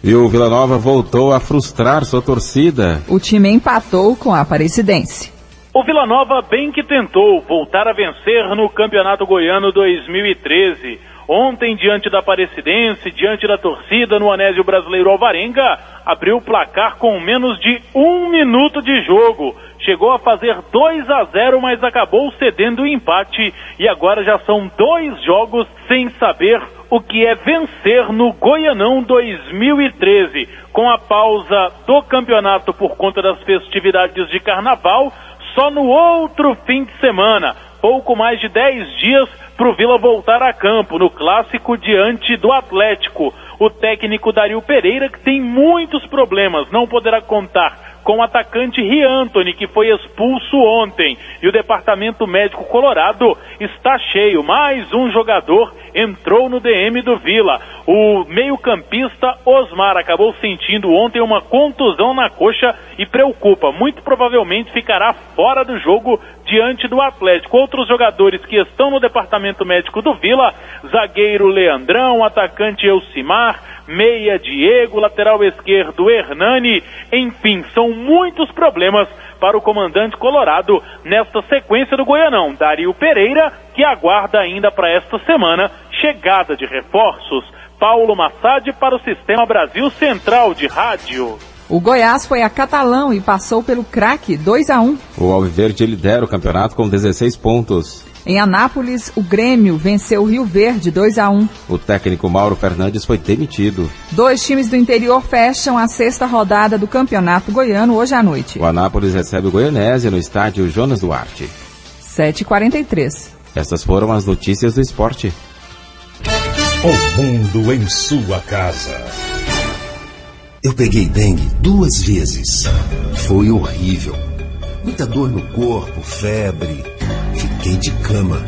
E o Vila Nova voltou a frustrar sua torcida. O time empatou com a Aparecidense. O Vila Nova bem que tentou voltar a vencer no Campeonato Goiano 2013. Ontem, diante da Aparecidense, diante da torcida no Anésio Brasileiro Alvarenga, abriu o placar com menos de 1 minuto de jogo. Chegou a fazer 2-0, mas acabou cedendo o empate. E agora já são 2 jogos sem saber o que é vencer no Goianão 2013. Com a pausa do campeonato por conta das festividades de carnaval, só no outro fim de semana, pouco mais de 10 dias para o Vila voltar a campo, no clássico diante do Atlético. O técnico Dario Pereira, que tem muitos problemas, não poderá contar com o atacante Riantony, que foi expulso ontem. E o departamento médico colorado está cheio. Mais um jogador entrou no DM do Vila. O meio-campista Osmar acabou sentindo ontem uma contusão na coxa e preocupa. Muito provavelmente ficará fora do jogo diante do Atlético. Outros jogadores que estão no departamento médico do Vila: zagueiro Leandrão, atacante Elcimar, meia Diego, lateral esquerdo Hernani. Enfim, são muitos problemas para o comandante colorado nesta sequência do Goianão. Dario Pereira, que aguarda ainda para esta semana chegada de reforços. Paulo Massad para o Sistema Brasil Central de Rádio. O Goiás foi a Catalão e passou pelo Craque 2-1. O Alviverde lidera o campeonato com 16 pontos. Em Anápolis, o Grêmio venceu o Rio Verde 2-1. O técnico Mauro Fernandes foi demitido. 2 times do interior fecham a 6ª rodada do Campeonato Goiano hoje à noite. O Anápolis recebe o Goianésia no estádio Jonas Duarte. 7h43. Essas foram as notícias do esporte. O mundo em sua casa. Eu peguei dengue 2 vezes. Foi horrível. Muita dor no corpo, febre. Fiquei de cama.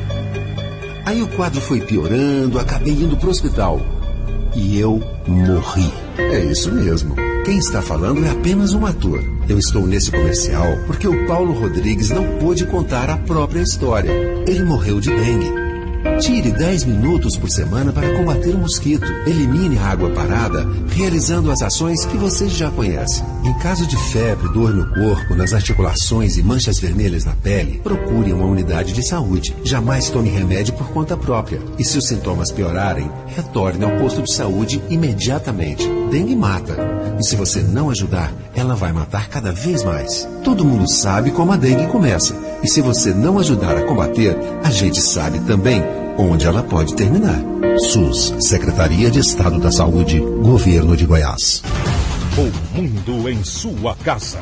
Aí o quadro foi piorando, acabei indo pro hospital. E eu morri. É isso mesmo. Quem está falando é apenas um ator. Eu estou nesse comercial porque o Paulo Rodrigues não pôde contar a própria história. Ele morreu de dengue. Tire 10 minutos por semana para combater o mosquito. Elimine a água parada, realizando as ações que você já conhece. Em caso de febre, dor no corpo, nas articulações e manchas vermelhas na pele, procure uma unidade de saúde. Jamais tome remédio por conta própria. E se os sintomas piorarem, retorne ao posto de saúde imediatamente. Dengue mata. E se você não ajudar, ela vai matar cada vez mais. Todo mundo sabe como a dengue começa. E se você não ajudar a combater, a gente sabe também onde ela pode terminar. SUS, Secretaria de Estado da Saúde, Governo de Goiás. O mundo em sua casa.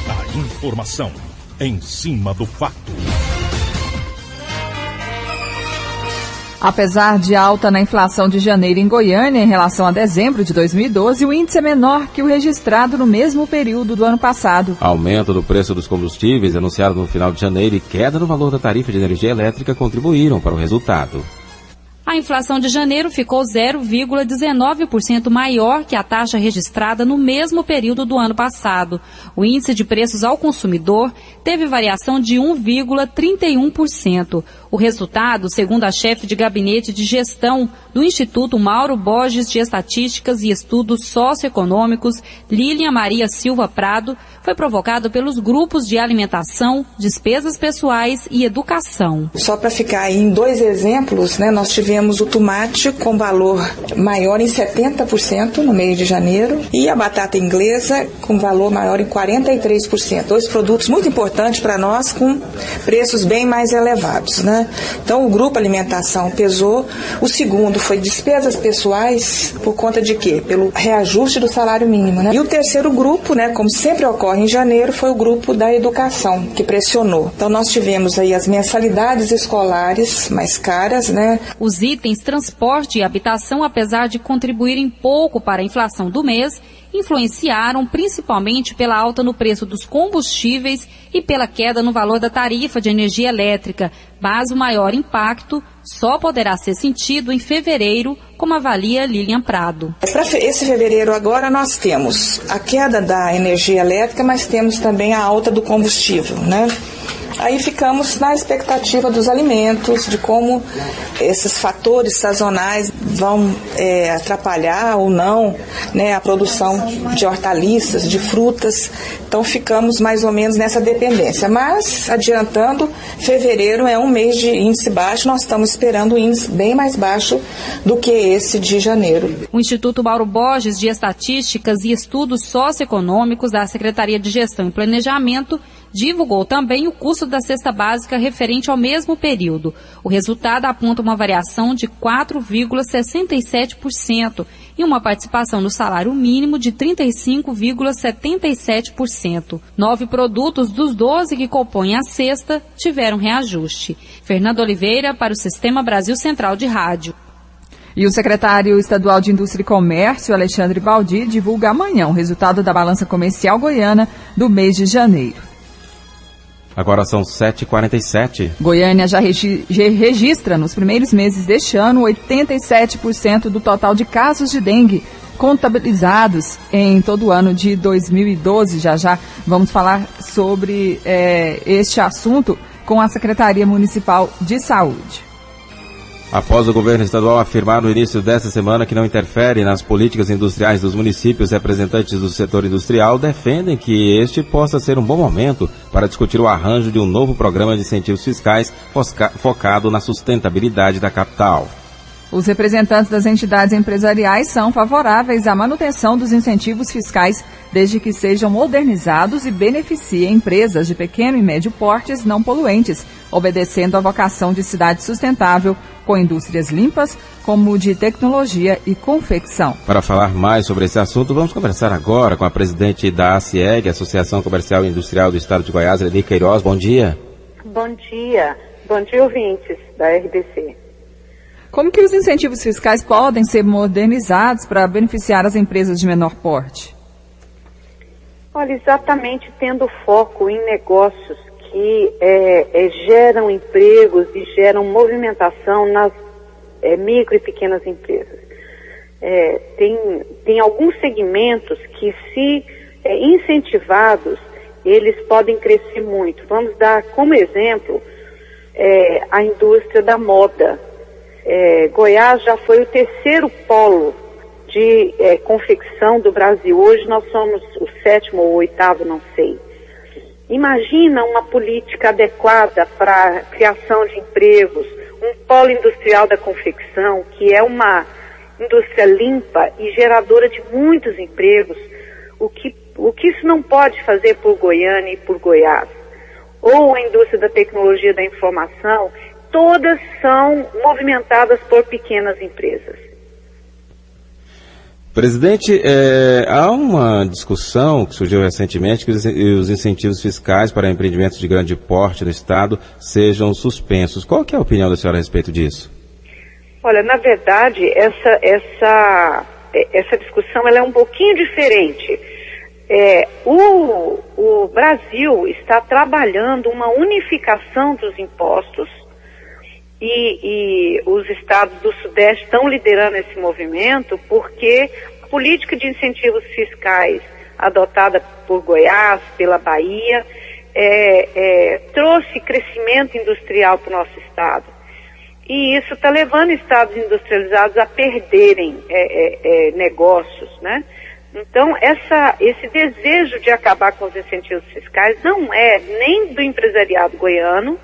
A informação em cima do fato. Apesar de alta na inflação de janeiro em Goiânia em relação a dezembro de 2012, o índice é menor que o registrado no mesmo período do ano passado. Aumento do preço dos combustíveis anunciado no final de janeiro e queda no valor da tarifa de energia elétrica contribuíram para o resultado. A inflação de janeiro ficou 0,19% maior que a taxa registrada no mesmo período do ano passado. O índice de preços ao consumidor teve variação de 1,31%. O resultado, segundo a chefe de gabinete de gestão do Instituto Mauro Borges de Estatísticas e Estudos Socioeconômicos, Lília Maria Silva Prado, foi provocado pelos grupos de alimentação, despesas pessoais e educação. Só para ficar aí em 2 exemplos, né, nós tivemos o tomate com valor maior em 70% no mês de janeiro e a batata inglesa com valor maior em 43%. 2 produtos muito importantes para nós com preços bem mais elevados, né? Então o grupo alimentação pesou, o segundo foi despesas pessoais por conta de quê? Pelo reajuste do salário mínimo, né? E o terceiro grupo, né, como sempre ocorre em janeiro, foi o grupo da educação, que pressionou. Então nós tivemos aí as mensalidades escolares mais caras, né? Os itens transporte e habitação, apesar de contribuírem pouco para a inflação do mês, influenciaram principalmente pela alta no preço dos combustíveis e pela queda no valor da tarifa de energia elétrica, mas o maior impacto só poderá ser sentido em fevereiro, como avalia Lilian Prado. Para esse fevereiro agora nós temos a queda da energia elétrica, mas temos também a alta do combustível, né? Aí ficamos na expectativa dos alimentos, de como esses fatores sazonais vão atrapalhar ou não, né, a produção de hortaliças, de frutas. Então ficamos mais ou menos nessa dependência. Mas, adiantando, fevereiro é um mês de índice baixo, nós estamos esperando um índice bem mais baixo do que esse de janeiro. O Instituto Mauro Borges de Estatísticas e Estudos Socioeconômicos da Secretaria de Gestão e Planejamento divulgou também o custo da cesta básica referente ao mesmo período. O resultado aponta uma variação de 4,67% e uma participação no salário mínimo de 35,77%. 9 produtos dos 12 que compõem a cesta tiveram reajuste. Fernanda Oliveira para o Sistema Brasil Central de Rádio. E o secretário estadual de Indústria e Comércio, Alexandre Baldi, divulga amanhã o resultado da balança comercial goiana do mês de janeiro. Agora são 7h47. Goiânia já registra nos primeiros meses deste ano 87% do total de casos de dengue contabilizados em todo o ano de 2012. Já vamos falar sobre este assunto com a Secretaria Municipal de Saúde. Após o governo estadual afirmar no início desta semana que não interfere nas políticas industriais dos municípios, representantes do setor industrial defendem que este possa ser um bom momento para discutir o arranjo de um novo programa de incentivos fiscais focado na sustentabilidade da capital. Os representantes das entidades empresariais são favoráveis à manutenção dos incentivos fiscais, desde que sejam modernizados e beneficiem empresas de pequeno e médio portes não poluentes, obedecendo à vocação de cidade sustentável, com indústrias limpas, como de tecnologia e confecção. Para falar mais sobre esse assunto, vamos conversar agora com a presidente da ACIEG, Associação Comercial e Industrial do Estado de Goiás, Leni Queiroz. Bom dia. Bom dia. Bom dia, ouvintes da RBC. Como que os incentivos fiscais podem ser modernizados para beneficiar as empresas de menor porte? Olha, exatamente tendo foco em negócios que geram empregos e geram movimentação nas micro e pequenas empresas. Tem alguns segmentos que, se incentivados, eles podem crescer muito. Vamos dar como exemplo a indústria da moda. Goiás já foi o 3º polo de confecção do Brasil. Hoje nós somos o 7º ou 8º, não sei. Imagina uma política adequada para a criação de empregos, um polo industrial da confecção, que é uma indústria limpa e geradora de muitos empregos. O que isso não pode fazer por Goiânia e por Goiás? Ou a indústria da tecnologia da informação, todas são movimentadas por pequenas empresas. Presidente, há uma discussão que surgiu recentemente que os incentivos fiscais para empreendimentos de grande porte no Estado sejam suspensos. Qual que é a opinião da senhora a respeito disso? Olha, na verdade, essa discussão ela é um pouquinho diferente. O Brasil está trabalhando uma unificação dos impostos e os estados do Sudeste estão liderando esse movimento porque a política de incentivos fiscais adotada por Goiás, pela Bahia, trouxe crescimento industrial para o nosso estado. E isso está levando estados industrializados a perderem negócios, né? Então, esse desejo de acabar com os incentivos fiscais não é nem do empresariado goiano,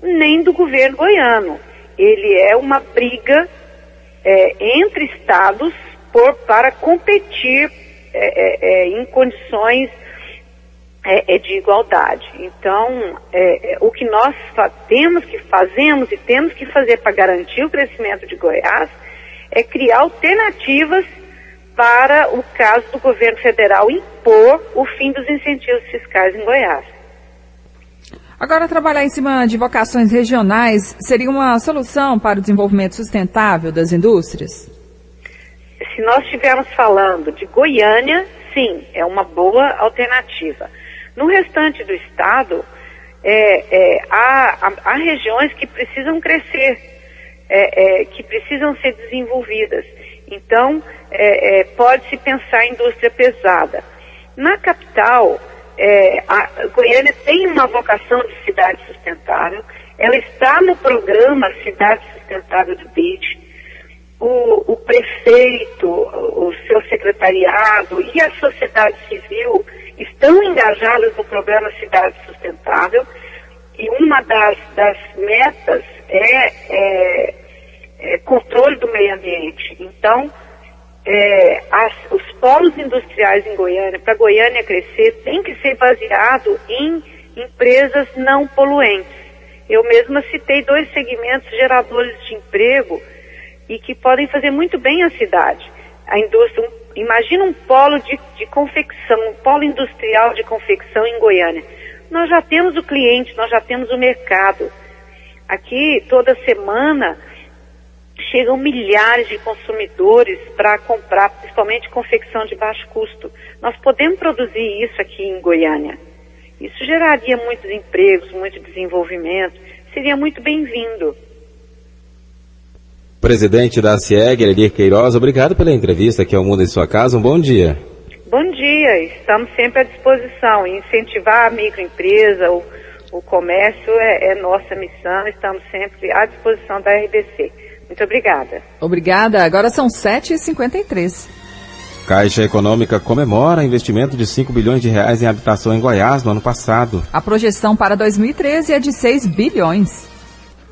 nem do governo goiano. Ele é uma briga entre estados para competir em condições de igualdade. Então, o que nós fazemos e temos que fazer para garantir o crescimento de Goiás é criar alternativas para o caso do governo federal impor o fim dos incentivos fiscais em Goiás. Agora, trabalhar em cima de vocações regionais seria uma solução para o desenvolvimento sustentável das indústrias? Se nós estivermos falando de Goiânia, sim, é uma boa alternativa. No restante do estado, há regiões que precisam crescer, que precisam ser desenvolvidas. Então, pode-se pensar em indústria pesada. Na capital, a Goiânia tem uma vocação de cidade sustentável, ela está no programa Cidade Sustentável do BID. O prefeito, o seu secretariado e a sociedade civil estão engajados no programa Cidade Sustentável e uma das metas é controle do meio ambiente. Então, os polos industriais em Goiânia, para Goiânia crescer, tem que ser baseado em empresas não poluentes. Eu mesma citei 2 segmentos geradores de emprego e que podem fazer muito bem a cidade. A indústria, imagina um polo de confecção, um polo industrial de confecção em Goiânia. Nós já temos o cliente, nós já temos o mercado. Aqui, toda semana, chegam milhares de consumidores para comprar, principalmente confecção de baixo custo. Nós podemos produzir isso aqui em Goiânia. Isso geraria muitos empregos, muito desenvolvimento, seria muito bem-vindo. Presidente da CIEG, Elir Queiroz, obrigado pela entrevista aqui ao Mundo em Sua Casa. Um bom dia. Bom dia, estamos sempre à disposição. Incentivar a microempresa, o comércio é nossa missão, estamos sempre à disposição da RBC. Muito obrigada. Obrigada, agora são 7h53. Caixa Econômica comemora investimento de 5 bilhões de reais em habitação em Goiás no ano passado. A projeção para 2013 é de 6 bilhões.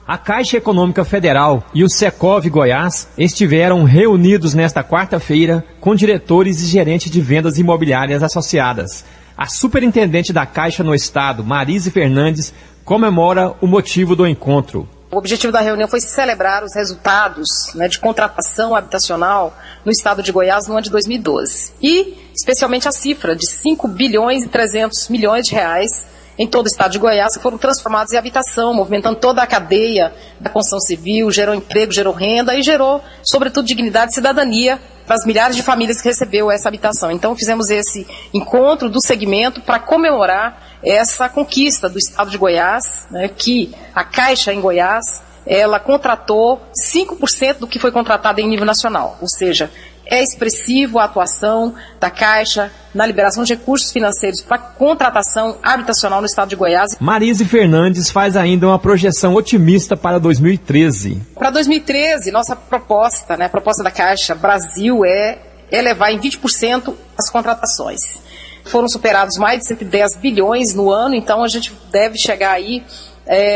A Caixa Econômica Federal e o Secov Goiás estiveram reunidos nesta quarta-feira com diretores e gerentes de vendas imobiliárias associadas. A superintendente da Caixa no estado, Marise Fernandes, comemora o motivo do encontro. O objetivo da reunião foi celebrar os resultados de contratação habitacional no estado de Goiás no ano de 2012. E, especialmente, a cifra de 5 bilhões e 300 milhões de reais em todo o estado de Goiás, que foram transformados em habitação, movimentando toda a cadeia da construção civil, gerou emprego, gerou renda e gerou, sobretudo, dignidade e cidadania para as milhares de famílias que recebeu essa habitação. Então, fizemos esse encontro do segmento para comemorar essa conquista do estado de Goiás, que a Caixa em Goiás, ela contratou 5% do que foi contratado em nível nacional, ou seja, é expressivo a atuação da Caixa na liberação de recursos financeiros para contratação habitacional no estado de Goiás. Marise Fernandes faz ainda uma projeção otimista para 2013. Para 2013, nossa proposta, a proposta da Caixa Brasil é elevar em 20% as contratações. Foram superados mais de 110 bilhões no ano, então a gente deve chegar aí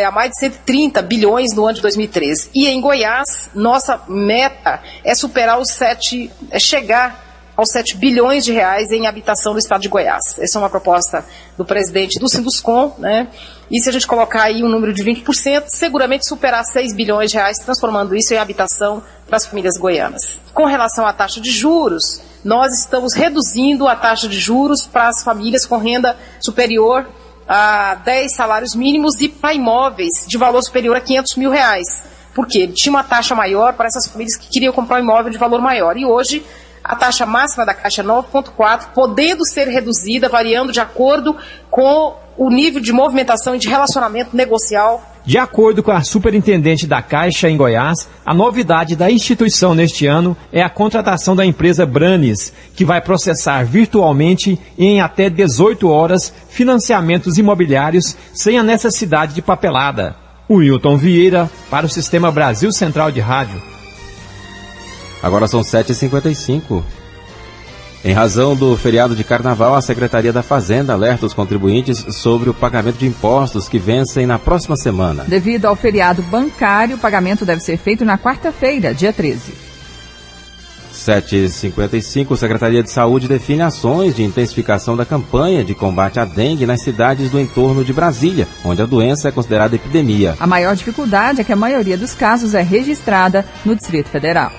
a mais de 130 bilhões no ano de 2013. E em Goiás, nossa meta é chegar aos 7 bilhões de reais em habitação no estado de Goiás. Essa é uma proposta do presidente do Sinduscom, E se a gente colocar aí um número de 20%, seguramente superar 6 bilhões de reais, transformando isso em habitação para as famílias goianas. Com relação à taxa de juros, nós estamos reduzindo a taxa de juros para as famílias com renda superior a 10 salários mínimos e para imóveis de valor superior a 500 mil reais. Porque ele tinha uma taxa maior para essas famílias que queriam comprar um imóvel de valor maior. E hoje a taxa máxima da Caixa é 9,4, podendo ser reduzida, variando de acordo com o nível de movimentação e de relacionamento negocial. De acordo com a superintendente da Caixa em Goiás, a novidade da instituição neste ano é a contratação da empresa Branes, que vai processar virtualmente e em até 18 horas financiamentos imobiliários sem a necessidade de papelada. Wilton Vieira, para o Sistema Brasil Central de Rádio. Agora são 7h55. Em razão do feriado de Carnaval, a Secretaria da Fazenda alerta os contribuintes sobre o pagamento de impostos que vencem na próxima semana. Devido ao feriado bancário, o pagamento deve ser feito na quarta-feira, dia 13. 7h55, a Secretaria de Saúde define ações de intensificação da campanha de combate à dengue nas cidades do entorno de Brasília, onde a doença é considerada epidemia. A maior dificuldade é que a maioria dos casos é registrada no Distrito Federal.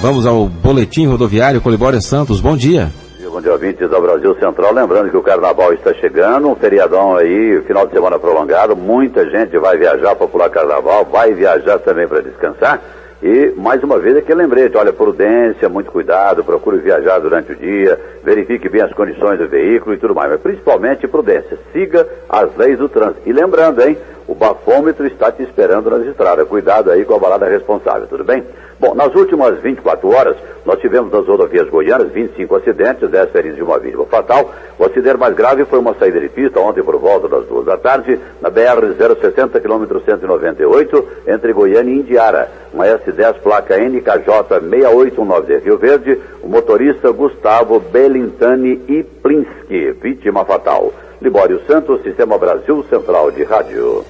Vamos ao boletim rodoviário com Libório Santos. Bom dia. Bom dia, ouvintes da Brasil Central. Lembrando que o Carnaval está chegando, um feriadão aí, final de semana prolongado. Muita gente vai viajar para pular Carnaval, vai viajar também para descansar. E, mais uma vez, aquele lembrete, olha, prudência, muito cuidado, procure viajar durante o dia, verifique bem as condições do veículo e tudo mais. Mas, principalmente, prudência, siga as leis do trânsito. E lembrando, hein, o bafômetro está te esperando nas estradas. Cuidado aí com a balada responsável, tudo bem? Bom, nas últimas 24 horas, nós tivemos nas rodovias goianas 25 acidentes, 10 feridos e uma vítima fatal. O acidente mais grave foi uma saída de pista ontem por volta das 2 da tarde, na BR-060, quilômetro 198, entre Goiânia e Indiara. Uma S10 placa NKJ 6819 de Rio Verde, o motorista Gustavo Belintani Iplinski, vítima fatal. Libório Santos, Sistema Brasil Central de Rádio.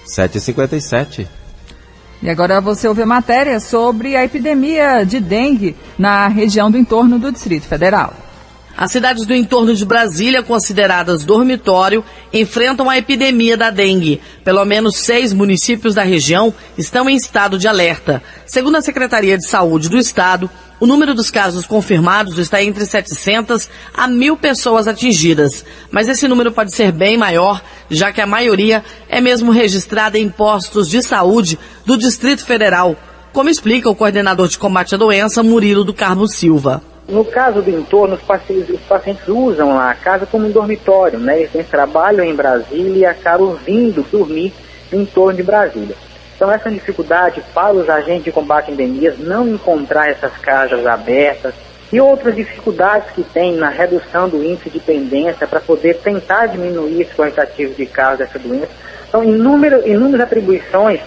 7h57. E agora você ouve a matéria sobre a epidemia de dengue na região do entorno do Distrito Federal. As cidades do entorno de Brasília, consideradas dormitório, enfrentam a epidemia da dengue. Pelo menos 6 municípios da região estão em estado de alerta. Segundo a Secretaria de Saúde do Estado, o número dos casos confirmados está entre 700 a 1.000 pessoas atingidas. Mas esse número pode ser bem maior, já que a maioria é mesmo registrada em postos de saúde do Distrito Federal, como explica o coordenador de combate à doença, Murilo do Carmo Silva. No caso do entorno, os pacientes usam lá a casa como um dormitório, né? Eles trabalham em Brasília e acabam vindo dormir no entorno de Brasília. Então essa dificuldade para os agentes de combate a endemias não encontrar essas casas abertas e outras dificuldades que tem na redução do índice de pendência para poder tentar diminuir esse quantitativo de casos dessa doença. Então inúmeras atribuições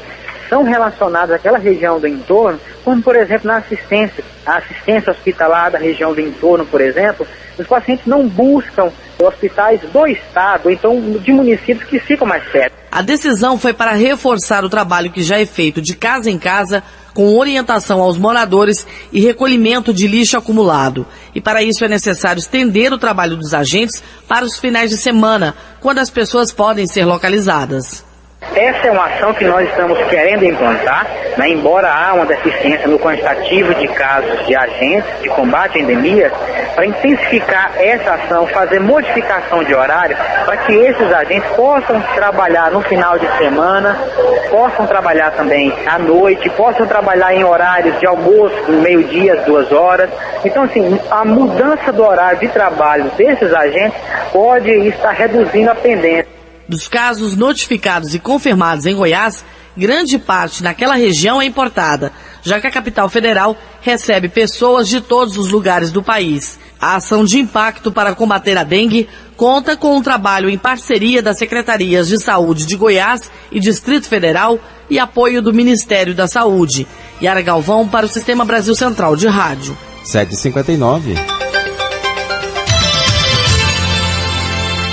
são relacionadas àquela região do entorno, como por exemplo na assistência, a assistência hospitalar da região do entorno, por exemplo, os pacientes não buscam hospitais do estado, ou então de municípios que ficam mais perto. A decisão foi para reforçar o trabalho que já é feito de casa em casa, com orientação aos moradores e recolhimento de lixo acumulado. E para isso é necessário estender o trabalho dos agentes para os finais de semana, quando as pessoas podem ser localizadas. Essa é uma ação que nós estamos querendo implantar, né? Embora há uma deficiência no quantitativo de casos de agentes de combate à endemia, para intensificar essa ação, fazer modificação de horário, para que esses agentes possam trabalhar no final de semana, possam trabalhar também à noite, possam trabalhar em horários de almoço, no meio-dia, às 2 horas. Então, assim, a mudança do horário de trabalho desses agentes pode estar reduzindo a pendência. Dos casos notificados e confirmados em Goiás, grande parte naquela região é importada, já que a capital federal recebe pessoas de todos os lugares do país. A ação de impacto para combater a dengue conta com um trabalho em parceria das Secretarias de Saúde de Goiás e Distrito Federal e apoio do Ministério da Saúde. Yara Galvão para o Sistema Brasil Central de Rádio. 7h59.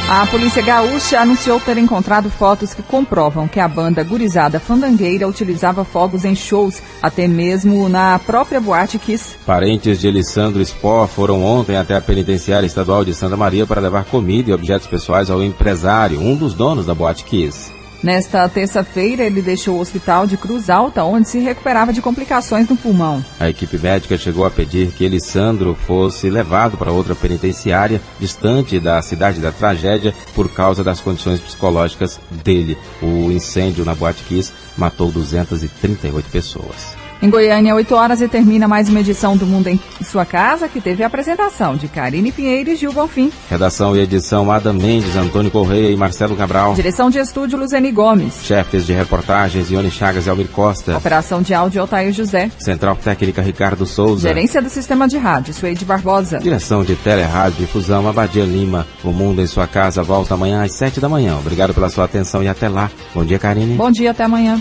A Polícia Gaúcha anunciou ter encontrado fotos que comprovam que a banda Gurizada Fandangueira utilizava fogos em shows, até mesmo na própria Boate Kiss. Parentes de Elisandro Spor foram ontem até a Penitenciária Estadual de Santa Maria para levar comida e objetos pessoais ao empresário, um dos donos da Boate Kiss. Nesta terça-feira, ele deixou o hospital de Cruz Alta, onde se recuperava de complicações no pulmão. A equipe médica chegou a pedir que Elisandro fosse levado para outra penitenciária distante da cidade da tragédia por causa das condições psicológicas dele. O incêndio na Boate Kiss matou 238 pessoas. Em Goiânia, 8 horas e termina mais uma edição do Mundo em Sua Casa, que teve a apresentação de Karine Pinheiro e Gil Bonfim. Redação e edição Adam Mendes, Antônio Correia e Marcelo Cabral. Direção de estúdio Luzeni Gomes. Chefes de reportagens Ione Chagas e Almir Costa. Operação de áudio Altair José. Central técnica Ricardo Souza. Gerência do Sistema de Rádio Suede Barbosa. Direção de Telerádio Difusão Abadia Lima. O Mundo em Sua Casa volta amanhã às 7 da manhã. Obrigado pela sua atenção e até lá. Bom dia, Karine. Bom dia, até amanhã.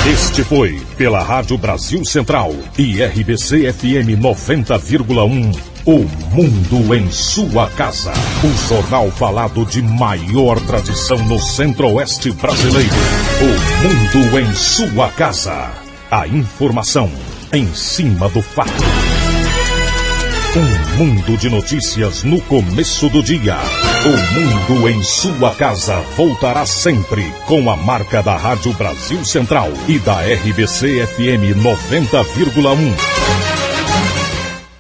Este foi, pela Rádio Brasil Central e RBC FM 90,1, O Mundo em Sua Casa. O jornal falado de maior tradição no Centro-Oeste brasileiro. O Mundo em Sua Casa. A informação em cima do fato. Um mundo de notícias no começo do dia. O Mundo em Sua Casa voltará sempre com a marca da Rádio Brasil Central e da RBC FM 90,1.